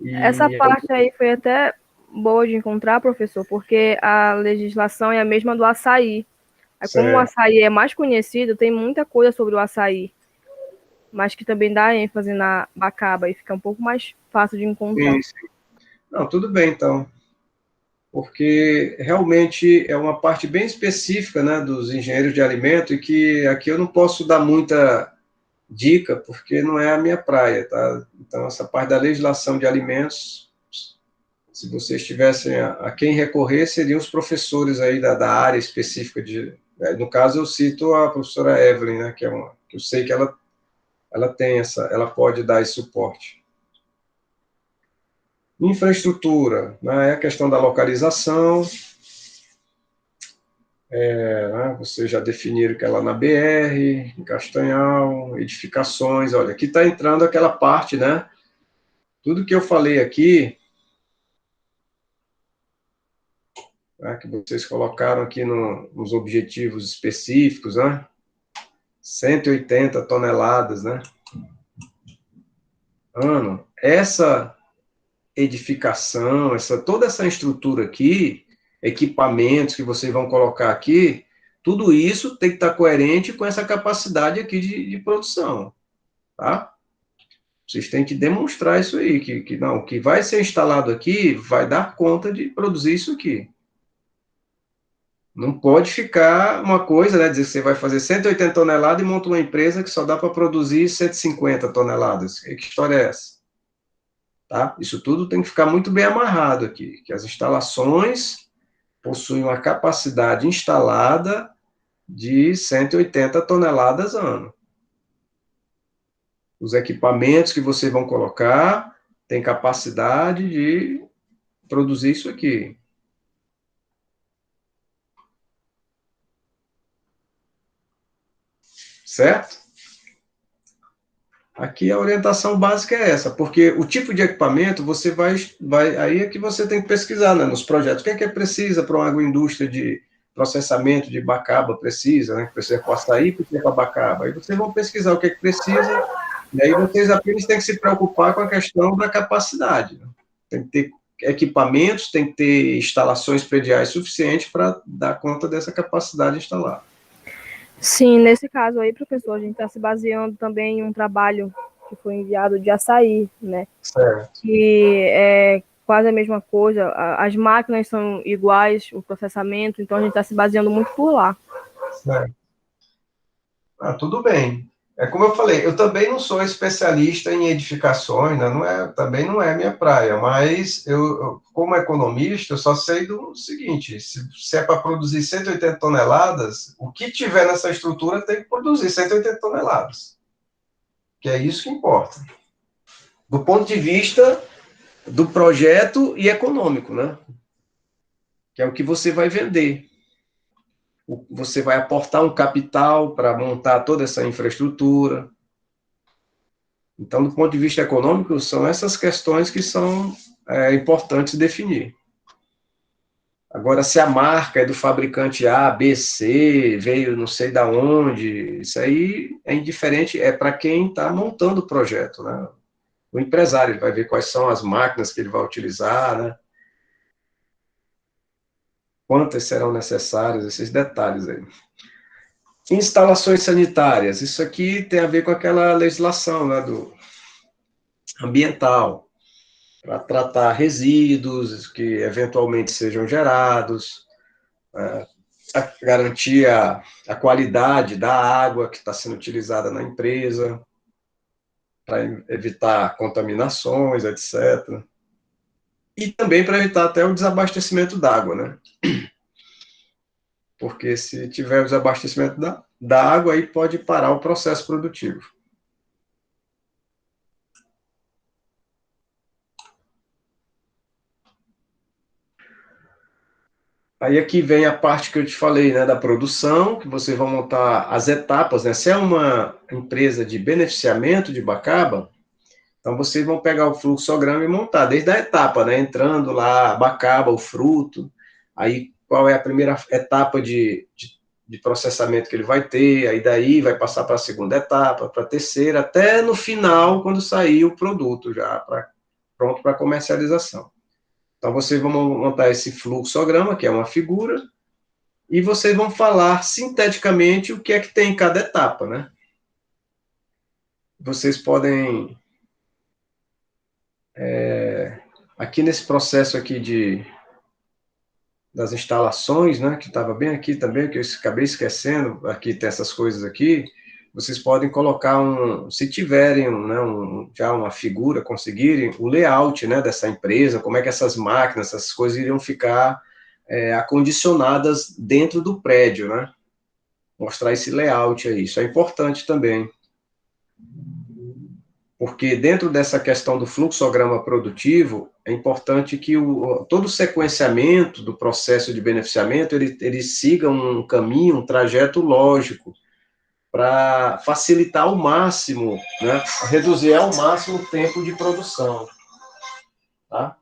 Essa parte aí foi até boa de encontrar, professor, porque a legislação é a mesma do açaí. Aí, como o açaí é mais conhecido, tem muita coisa sobre o açaí, mas que também dá ênfase na bacaba e fica um pouco mais fácil de encontrar. Sim, sim. Não, tudo bem, então. Porque realmente é uma parte bem específica, né, dos engenheiros de alimento, e que aqui eu não posso dar muita dica, porque não é a minha praia, tá? Então, essa parte da legislação de alimentos, se vocês tivessem a quem recorrer, seriam os professores aí da área específica no caso, eu cito a professora Evelyn, né, que eu sei que ela tem ela pode dar esse suporte. Infraestrutura, né, é a questão da localização, né, vocês já definiram que é lá na BR, em Castanhal, edificações, olha, aqui está entrando aquela parte, né, tudo que eu falei aqui, né, que vocês colocaram aqui nos objetivos específicos, né, 180 toneladas, né, ano, essa edificação, toda essa estrutura aqui, equipamentos que vocês vão colocar aqui, tudo isso tem que estar coerente com essa capacidade aqui de produção, tá? Vocês têm que demonstrar isso aí, que não, o que vai ser instalado aqui vai dar conta de produzir isso aqui. Não pode ficar uma coisa, né, dizer que você vai fazer 180 toneladas e monta uma empresa que só dá para produzir 150 toneladas. Que história é essa? Tá? Isso tudo tem que ficar muito bem amarrado aqui, que as instalações possuem uma capacidade instalada de 180 toneladas ano. Os equipamentos que vocês vão colocar têm capacidade de produzir isso aqui. Certo? Aqui a orientação básica é essa, porque o tipo de equipamento você aí é que você tem que pesquisar, né, nos projetos. O que é precisa para uma agroindústria de processamento de bacaba, precisa, né, precisa para açaí, precisa para bacaba. Aí vocês vão pesquisar o que precisa, e aí vocês apenas têm que se preocupar com a questão da capacidade. Né? Tem que ter equipamentos, tem que ter instalações prediais suficientes para dar conta dessa capacidade instalada. Sim, nesse caso aí, professor, a gente está se baseando também em um trabalho que foi enviado de açaí, né? Certo. Que é quase a mesma coisa, as máquinas são iguais, o processamento, então a gente está se baseando muito por lá. Certo. Tudo bem. É como eu falei, eu também não sou especialista em edificações, né? Também não é minha praia, mas eu, como economista, eu só sei do seguinte, se é para produzir 180 toneladas, o que tiver nessa estrutura tem que produzir 180 toneladas. Que é isso que importa. Do ponto de vista do projeto e econômico, né? Que é o que você vai vender. Você vai aportar um capital para montar toda essa infraestrutura. Então, do ponto de vista econômico, são essas questões que são importantes definir. Agora, se a marca é do fabricante A, B, C, veio não sei da onde, isso aí é indiferente, é para quem está montando o projeto, né? O empresário ele vai ver quais são as máquinas que ele vai utilizar, né? Quantas serão necessárias, esses detalhes aí. Instalações sanitárias, isso aqui tem a ver com aquela legislação, né, do ambiental, para tratar resíduos que eventualmente sejam gerados, garantir a qualidade da água que está sendo utilizada na empresa, para evitar contaminações, etc. E também para evitar até o desabastecimento d'água, né? Porque se tiver o desabastecimento da água, aí pode parar o processo produtivo. Aí aqui vem a parte que eu te falei, né, da produção, que vocês vão montar as etapas, né? Se é uma empresa de beneficiamento de bacaba, Então, vocês vão pegar o fluxograma e montar, desde a etapa, né? Entrando lá, abacaba, o fruto, aí qual é a primeira etapa de processamento que ele vai ter, aí daí vai passar para a segunda etapa, para a terceira, até no final, quando sair o produto já pronto para comercialização. Então, vocês vão montar esse fluxograma, que é uma figura, e vocês vão falar sinteticamente o que é que tem em cada etapa, né? Vocês podem, aqui nesse processo aqui das instalações, né, que estava bem aqui também, que eu acabei esquecendo, aqui tem essas coisas aqui, vocês podem colocar se tiverem né, já uma figura, conseguirem, o layout, né, dessa empresa, como é que essas máquinas, essas coisas iriam ficar acondicionadas dentro do prédio, né? Mostrar esse layout aí, isso é importante também. Porque dentro dessa questão do fluxograma produtivo, é importante que todo o sequenciamento do processo de beneficiamento, ele siga um caminho, um trajeto lógico, para facilitar ao máximo, né, reduzir ao máximo o tempo de produção. Tá?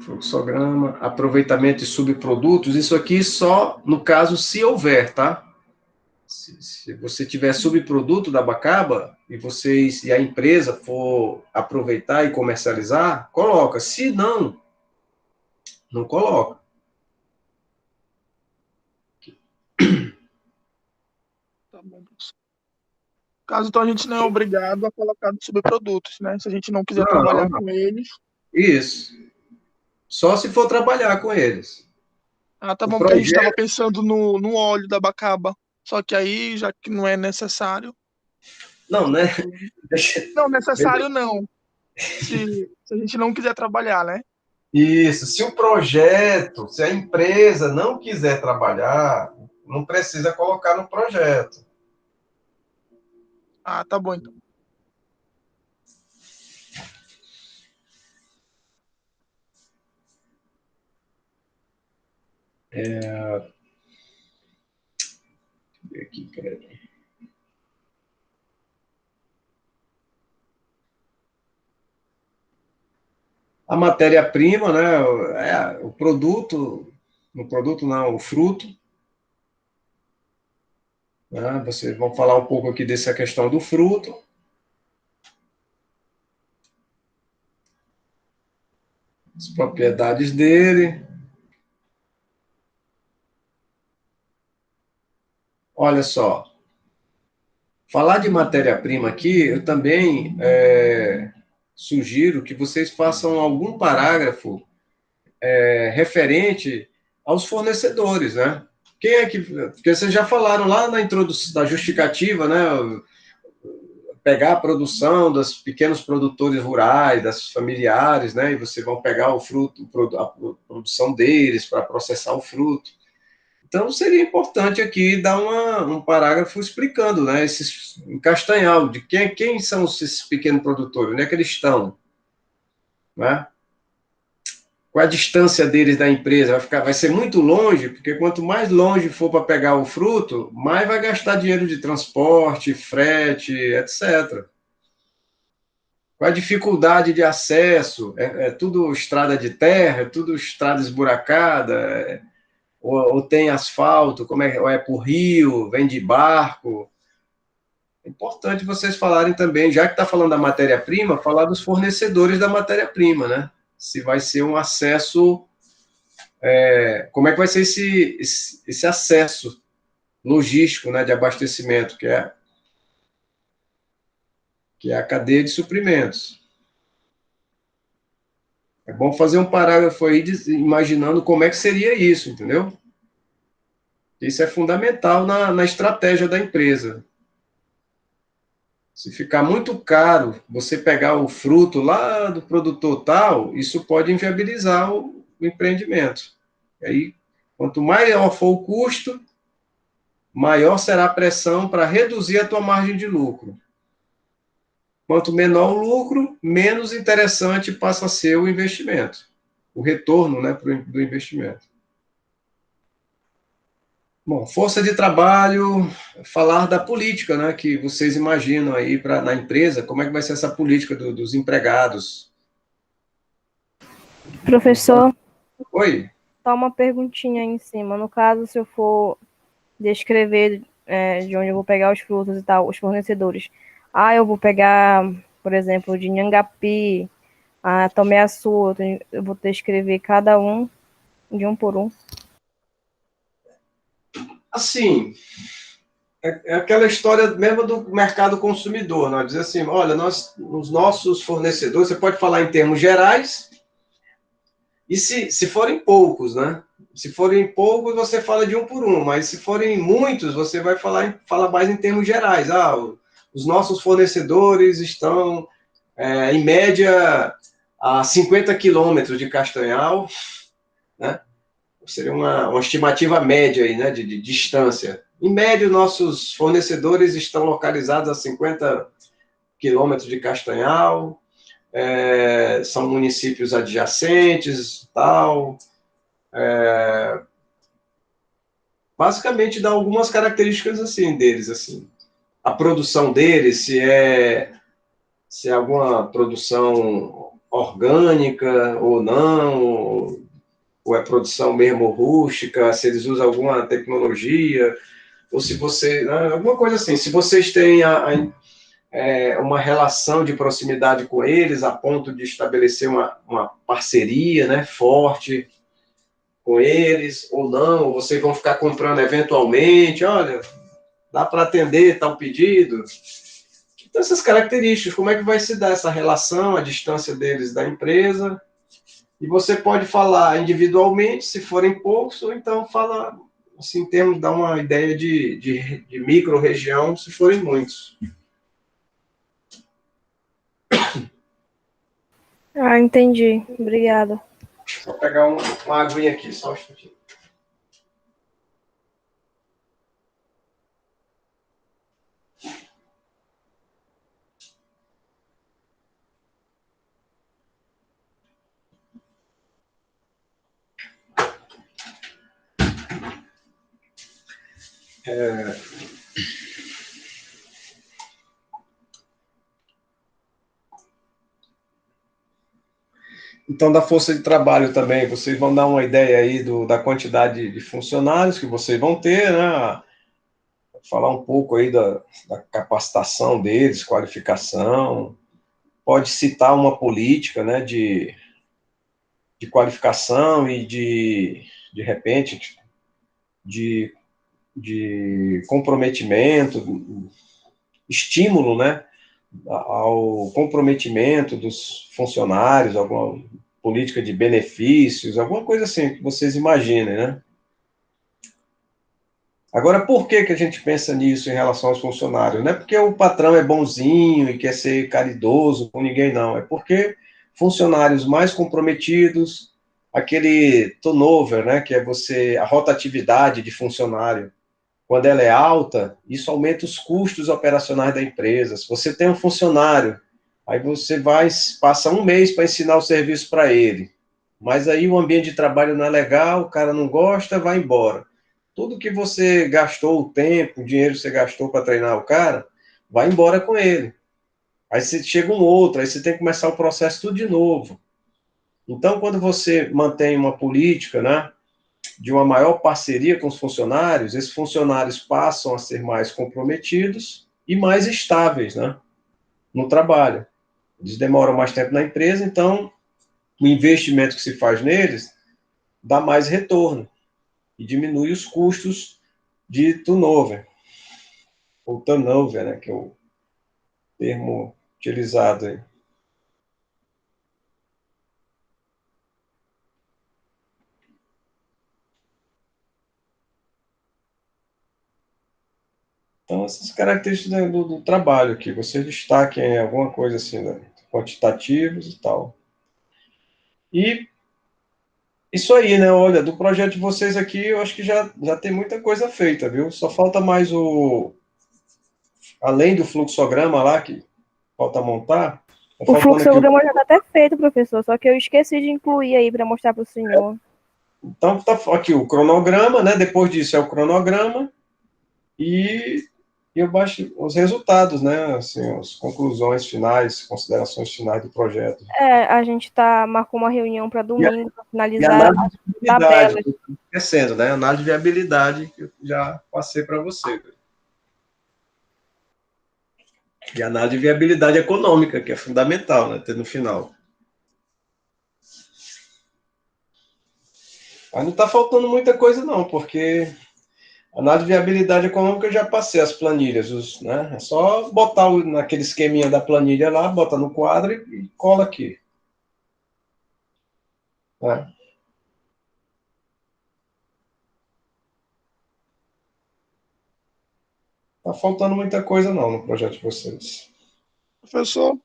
Fluxograma, aproveitamento de subprodutos, isso aqui só no caso se houver, tá? Se você tiver subproduto da abacaba e a empresa for aproveitar e comercializar, coloca. Se não, não coloca. Tá bom, professor. Caso então a gente não é obrigado a colocar subprodutos, né? Se a gente não quiser trabalhar Não. com eles. Isso. Só se for trabalhar com eles. Ah, tá O bom, porque a gente estava projeto... pensando no óleo da abacaba. Só que aí, já que não é necessário. Não, né? Não, necessário não. Se a gente não quiser trabalhar, né? Isso. Se o projeto, se a empresa não quiser trabalhar, não precisa colocar no projeto. Ah, tá bom então. Aqui, peraí. A matéria-prima, né? O produto não, o fruto. Né, vocês vão falar um pouco aqui dessa questão do fruto. As propriedades dele. Olha só. Falar de matéria-prima aqui, eu também sugiro que vocês façam algum parágrafo referente aos fornecedores, né? Quem é que... Porque vocês já falaram lá na introdução, da justificativa, né? Pegar a produção dos pequenos produtores rurais, das familiares, né? E vocês vão pegar o fruto, a produção deles para processar o fruto. Então, seria importante aqui dar um parágrafo explicando, né? Em Castanhal, de quem são esses pequenos produtores, onde é que eles estão, né? Qual a distância deles da empresa? Vai ser muito longe, porque quanto mais longe for para pegar o fruto, mais vai gastar dinheiro de transporte, frete, etc. Qual a dificuldade de acesso? É tudo estrada de terra, é tudo estrada esburacada, ou tem asfalto, ou é por rio, vem de barco. É importante vocês falarem também, já que está falando da matéria-prima, falar dos fornecedores da matéria-prima, né? Se vai ser um acesso... como é que vai ser esse acesso logístico, né, de abastecimento, que é a cadeia de suprimentos. É bom fazer um parágrafo aí imaginando como é que seria isso, entendeu? Isso é fundamental na estratégia da empresa. Se ficar muito caro você pegar o fruto lá do produtor tal, isso pode inviabilizar o empreendimento. E aí, quanto maior for o custo, maior será a pressão para reduzir a tua margem de lucro. Quanto menor o lucro, menos interessante passa a ser o investimento, o retorno, né, do investimento. Bom, força de trabalho, falar da política, né, que vocês imaginam aí na empresa, como é que vai ser essa política dos empregados? Professor, Oi? só uma perguntinha aí em cima. No caso, se eu for descrever de onde eu vou pegar os frutos e tal, os fornecedores. Ah, eu vou pegar, por exemplo, de Nhangapi, a Tomé Açu, eu vou descrever cada um de um por um. Assim, é aquela história mesmo do mercado consumidor, né? Dizer assim, olha, os nossos fornecedores, você pode falar em termos gerais, e se forem poucos, né? Se forem poucos, você fala de um por um, mas se forem muitos, você vai falar mais em termos gerais. Ah, os nossos fornecedores estão, em média, a 50 quilômetros de Castanhal, né? Seria uma estimativa média aí, né, de distância. Em média, nossos fornecedores estão localizados a 50 quilômetros de Castanhal, são municípios adjacentes, tal. Basicamente, dá algumas características assim deles, assim. A produção deles, se é alguma produção orgânica ou não, ou é produção mesmo rústica, se eles usam alguma tecnologia, ou se você, alguma coisa assim, se vocês têm uma relação de proximidade com eles, a ponto de estabelecer uma parceria, né, forte com eles, ou não, ou vocês vão ficar comprando eventualmente, olha, dá para atender tal pedido. Então, essas características, como é que vai se dar essa relação, a distância deles da empresa, e você pode falar individualmente, se forem poucos, ou então fala, assim, em termos, dar uma ideia de micro-região, se forem muitos. Ah, entendi. Obrigada. Vou pegar uma aguinha aqui, só um instantinho. Então, da força de trabalho também, vocês vão dar uma ideia aí da quantidade de funcionários que vocês vão ter, né? Falar um pouco aí da capacitação deles, qualificação. Pode citar uma política, né, de qualificação e de repente, de comprometimento, estímulo, né, ao comprometimento dos funcionários, alguma política de benefícios, alguma coisa assim que vocês imaginem, né? Agora, por que a gente pensa nisso em relação aos funcionários? Não é porque o patrão é bonzinho e quer ser caridoso com ninguém, não. É porque funcionários mais comprometidos, aquele turnover, né, que é a rotatividade de funcionário, quando ela é alta, isso aumenta os custos operacionais da empresa. Se você tem um funcionário, aí você passa um mês para ensinar o serviço para ele, mas aí o ambiente de trabalho não é legal, o cara não gosta, vai embora. Tudo que você gastou, o tempo, o dinheiro que você gastou para treinar o cara, vai embora com ele. Aí você chega um outro, aí você tem que começar o processo tudo de novo. Então, quando você mantém uma política, né, de uma maior parceria com os funcionários, esses funcionários passam a ser mais comprometidos e mais estáveis, né, no trabalho. Eles demoram mais tempo na empresa, então o investimento que se faz neles dá mais retorno e diminui os custos de turnover, ou turnover, né, que é o termo utilizado aí. Então, essas características do trabalho aqui, você destaquem alguma coisa assim, né, quantitativos e tal. E isso aí, né? Olha, do projeto de vocês aqui, eu acho que já tem muita coisa feita, viu? Só falta mais além do fluxograma lá, que falta montar, tá O faltando aqui fluxograma já está até feito, professor, só que eu esqueci de incluir aí para mostrar para o senhor. Então, tá aqui o cronograma, né? Depois disso é o cronograma e eu baixo os resultados, né? Assim, as conclusões finais, considerações finais do projeto. A gente marcou uma reunião para E a, domingo para e a finalizar análise as de viabilidade, tabelas. esquecendo, né? Análise de viabilidade que eu já passei para você. E a análise de viabilidade econômica, que é fundamental, né? Ter no final. Mas não está faltando muita coisa, não, porque análise de viabilidade econômica eu já passei as planilhas, né? É só botar naquele esqueminha da planilha lá, bota no quadro e cola aqui. Né? Tá faltando muita coisa, não, no projeto de vocês. Professor,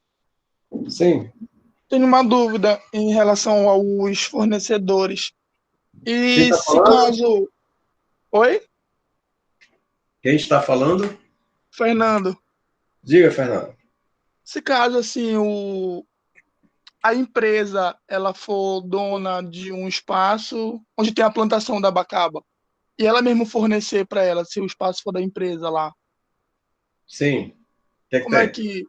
Sim. tenho uma dúvida em relação aos fornecedores. Quem E está se falando? caso. Oi? Quem está falando? Fernando. Diga, Fernando. Se caso, assim, a empresa ela for dona de um espaço onde tem a plantação da abacaba, e ela mesmo fornecer para ela, se o espaço for da empresa lá, Sim. O que é que como é tem? que,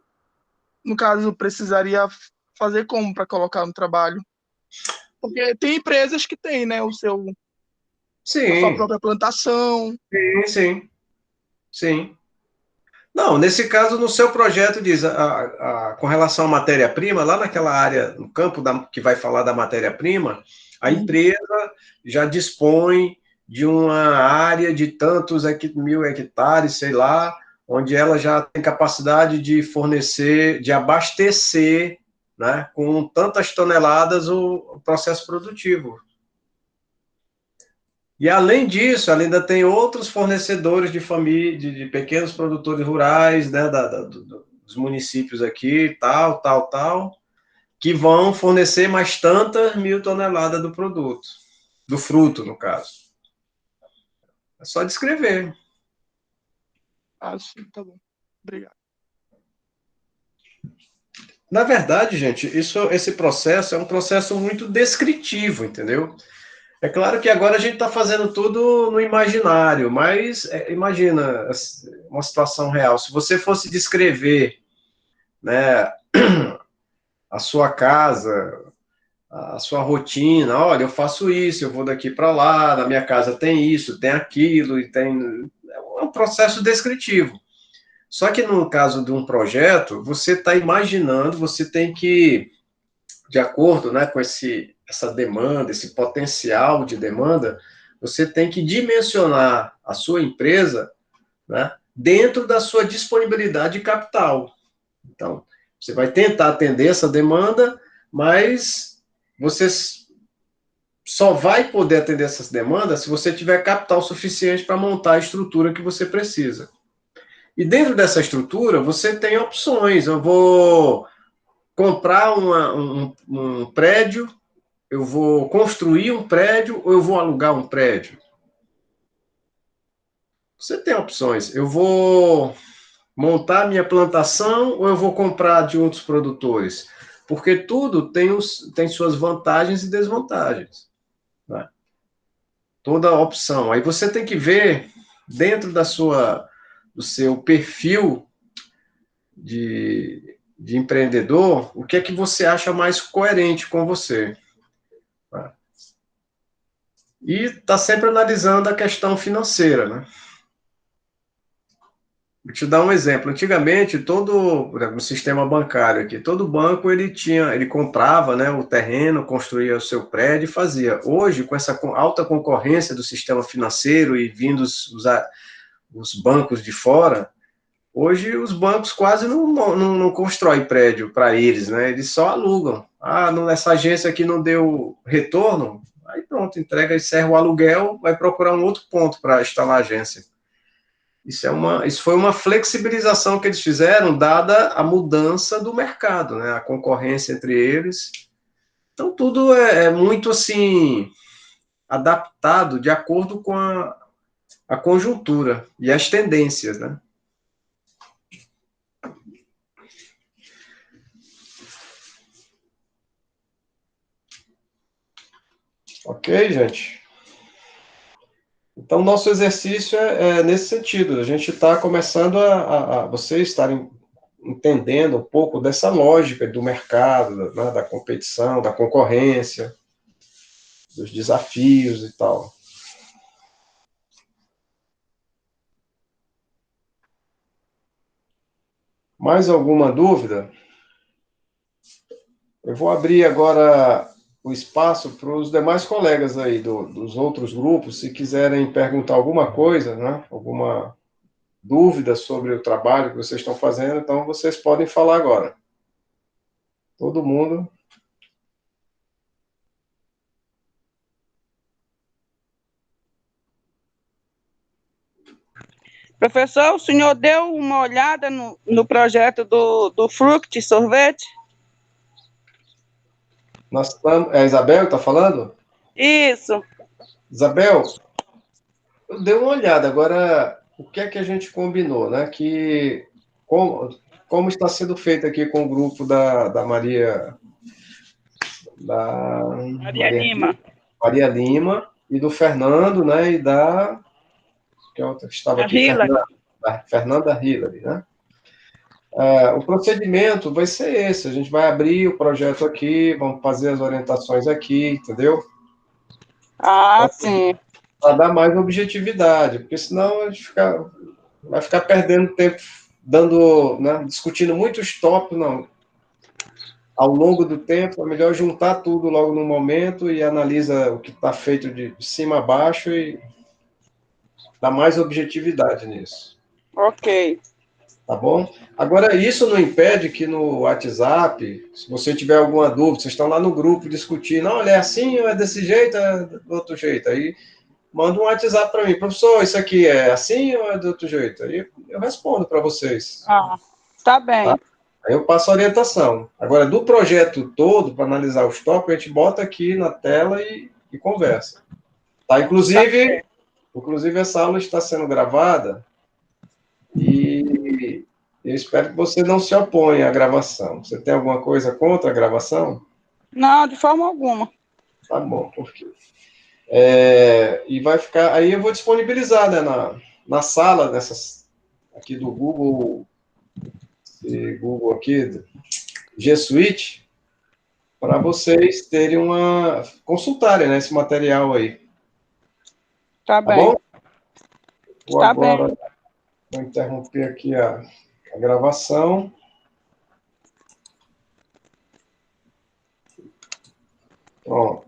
no caso, precisaria fazer como para colocar no trabalho? Porque tem empresas que têm, né, a sua Sim, própria plantação. sim, sim. Sim. Não, nesse caso, no seu projeto diz, com relação à matéria-prima, lá naquela área, no campo que vai falar da matéria-prima, a Uhum. empresa já dispõe de uma área de tantos mil hectares, sei lá, onde ela já tem capacidade de fornecer, de abastecer, né, com tantas toneladas o processo produtivo. E além disso, ela ainda tem outros fornecedores de família, de pequenos produtores rurais, né, dos municípios aqui, tal, que vão fornecer mais tantas mil toneladas do produto, do fruto, no caso. É só descrever. Ah, sim, tá bom. Obrigado. Na verdade, gente, esse processo é um processo muito descritivo, entendeu? É claro que agora a gente está fazendo tudo no imaginário, mas imagina uma situação real. Se você fosse descrever, né, a sua casa, a sua rotina, olha, eu faço isso, eu vou daqui para lá, na minha casa tem isso, tem aquilo, e tem. É um processo descritivo. Só que no caso de um projeto, você está imaginando, você tem que, de acordo, né, com essa demanda, esse potencial de demanda, você tem que dimensionar a sua empresa, né, dentro da sua disponibilidade de capital. Então, você vai tentar atender essa demanda, mas você só vai poder atender essas demandas se você tiver capital suficiente para montar a estrutura que você precisa. E dentro dessa estrutura, você tem opções. Eu vou comprar um prédio, eu vou construir um prédio ou eu vou alugar um prédio. Você tem opções. Eu vou montar minha plantação ou eu vou comprar de outros produtores? Porque tudo tem suas vantagens e desvantagens. Né? Toda opção. Aí você tem que ver dentro do seu perfil de empreendedor o que é que você acha mais coerente com você. Né? E está sempre analisando a questão financeira, né? Vou te dar um exemplo. Antigamente, por exemplo, no sistema bancário aqui, todo banco ele comprava, né, o terreno, construía o seu prédio e fazia. Hoje, com essa alta concorrência do sistema financeiro e vindo os bancos de fora, hoje os bancos quase não constroem prédio para eles, né? Eles só alugam. Ah, essa agência aqui não deu retorno, aí pronto, entrega, encerra o aluguel, vai procurar um outro ponto para instalar a agência. Isso foi uma flexibilização que eles fizeram, dada a mudança do mercado, né? A concorrência entre eles. Então, tudo é muito, assim, adaptado de acordo com a conjuntura e as tendências, né? Ok, gente? Então, nosso exercício é nesse sentido. A gente está começando a vocês estarem entendendo um pouco dessa lógica do mercado, né, da competição, da concorrência, dos desafios e tal. Mais alguma dúvida? Eu vou abrir agora o espaço para os demais colegas aí dos outros grupos, se quiserem perguntar alguma coisa, né, alguma dúvida sobre o trabalho que vocês estão fazendo, então vocês podem falar agora. Todo mundo. Professor, o senhor deu uma olhada no projeto do Fruct Sorvete? Nós estamos, é a Isabel que está falando? Isso. Isabel, eu dei uma olhada. Agora, o que é que a gente combinou, né? Que, como está sendo feito aqui com o grupo da Maria, da Maria Lima. Maria Lima e do Fernando, né? E da que é outra que estava aqui, Fernanda Hillary, né? O procedimento vai ser esse, a gente vai abrir o projeto aqui, vamos fazer as orientações aqui, entendeu? Sim. Para dar mais objetividade, porque senão a gente vai ficar perdendo tempo dando, né, discutindo muitos tópicos, não. Ao longo do tempo, é melhor juntar tudo logo no momento e analisa o que está feito de cima a baixo e dar mais objetividade nisso. Ok. Tá bom? Agora, isso não impede que no WhatsApp, se você tiver alguma dúvida, vocês estão lá no grupo discutindo, olha, é assim, ou é desse jeito, é do outro jeito. Aí manda um WhatsApp para mim, professor, isso aqui é assim ou é do outro jeito? Aí eu respondo para vocês. Tá bem. Tá? Aí eu passo a orientação. Agora, do projeto todo, para analisar os tópicos, a gente bota aqui na tela e conversa. Tá? Inclusive, essa aula está sendo gravada e eu espero que você não se oponha à gravação. Você tem alguma coisa contra a gravação? Não, de forma alguma. Tá bom, porque... e vai ficar... Aí eu vou disponibilizar, né, na sala dessas, aqui do Google aqui, G Suite, para vocês terem consultarem, né, esse material aí. Tá bem. Bom? Vou Tá agora... bem. Vou interromper aqui a gravação. Pronto.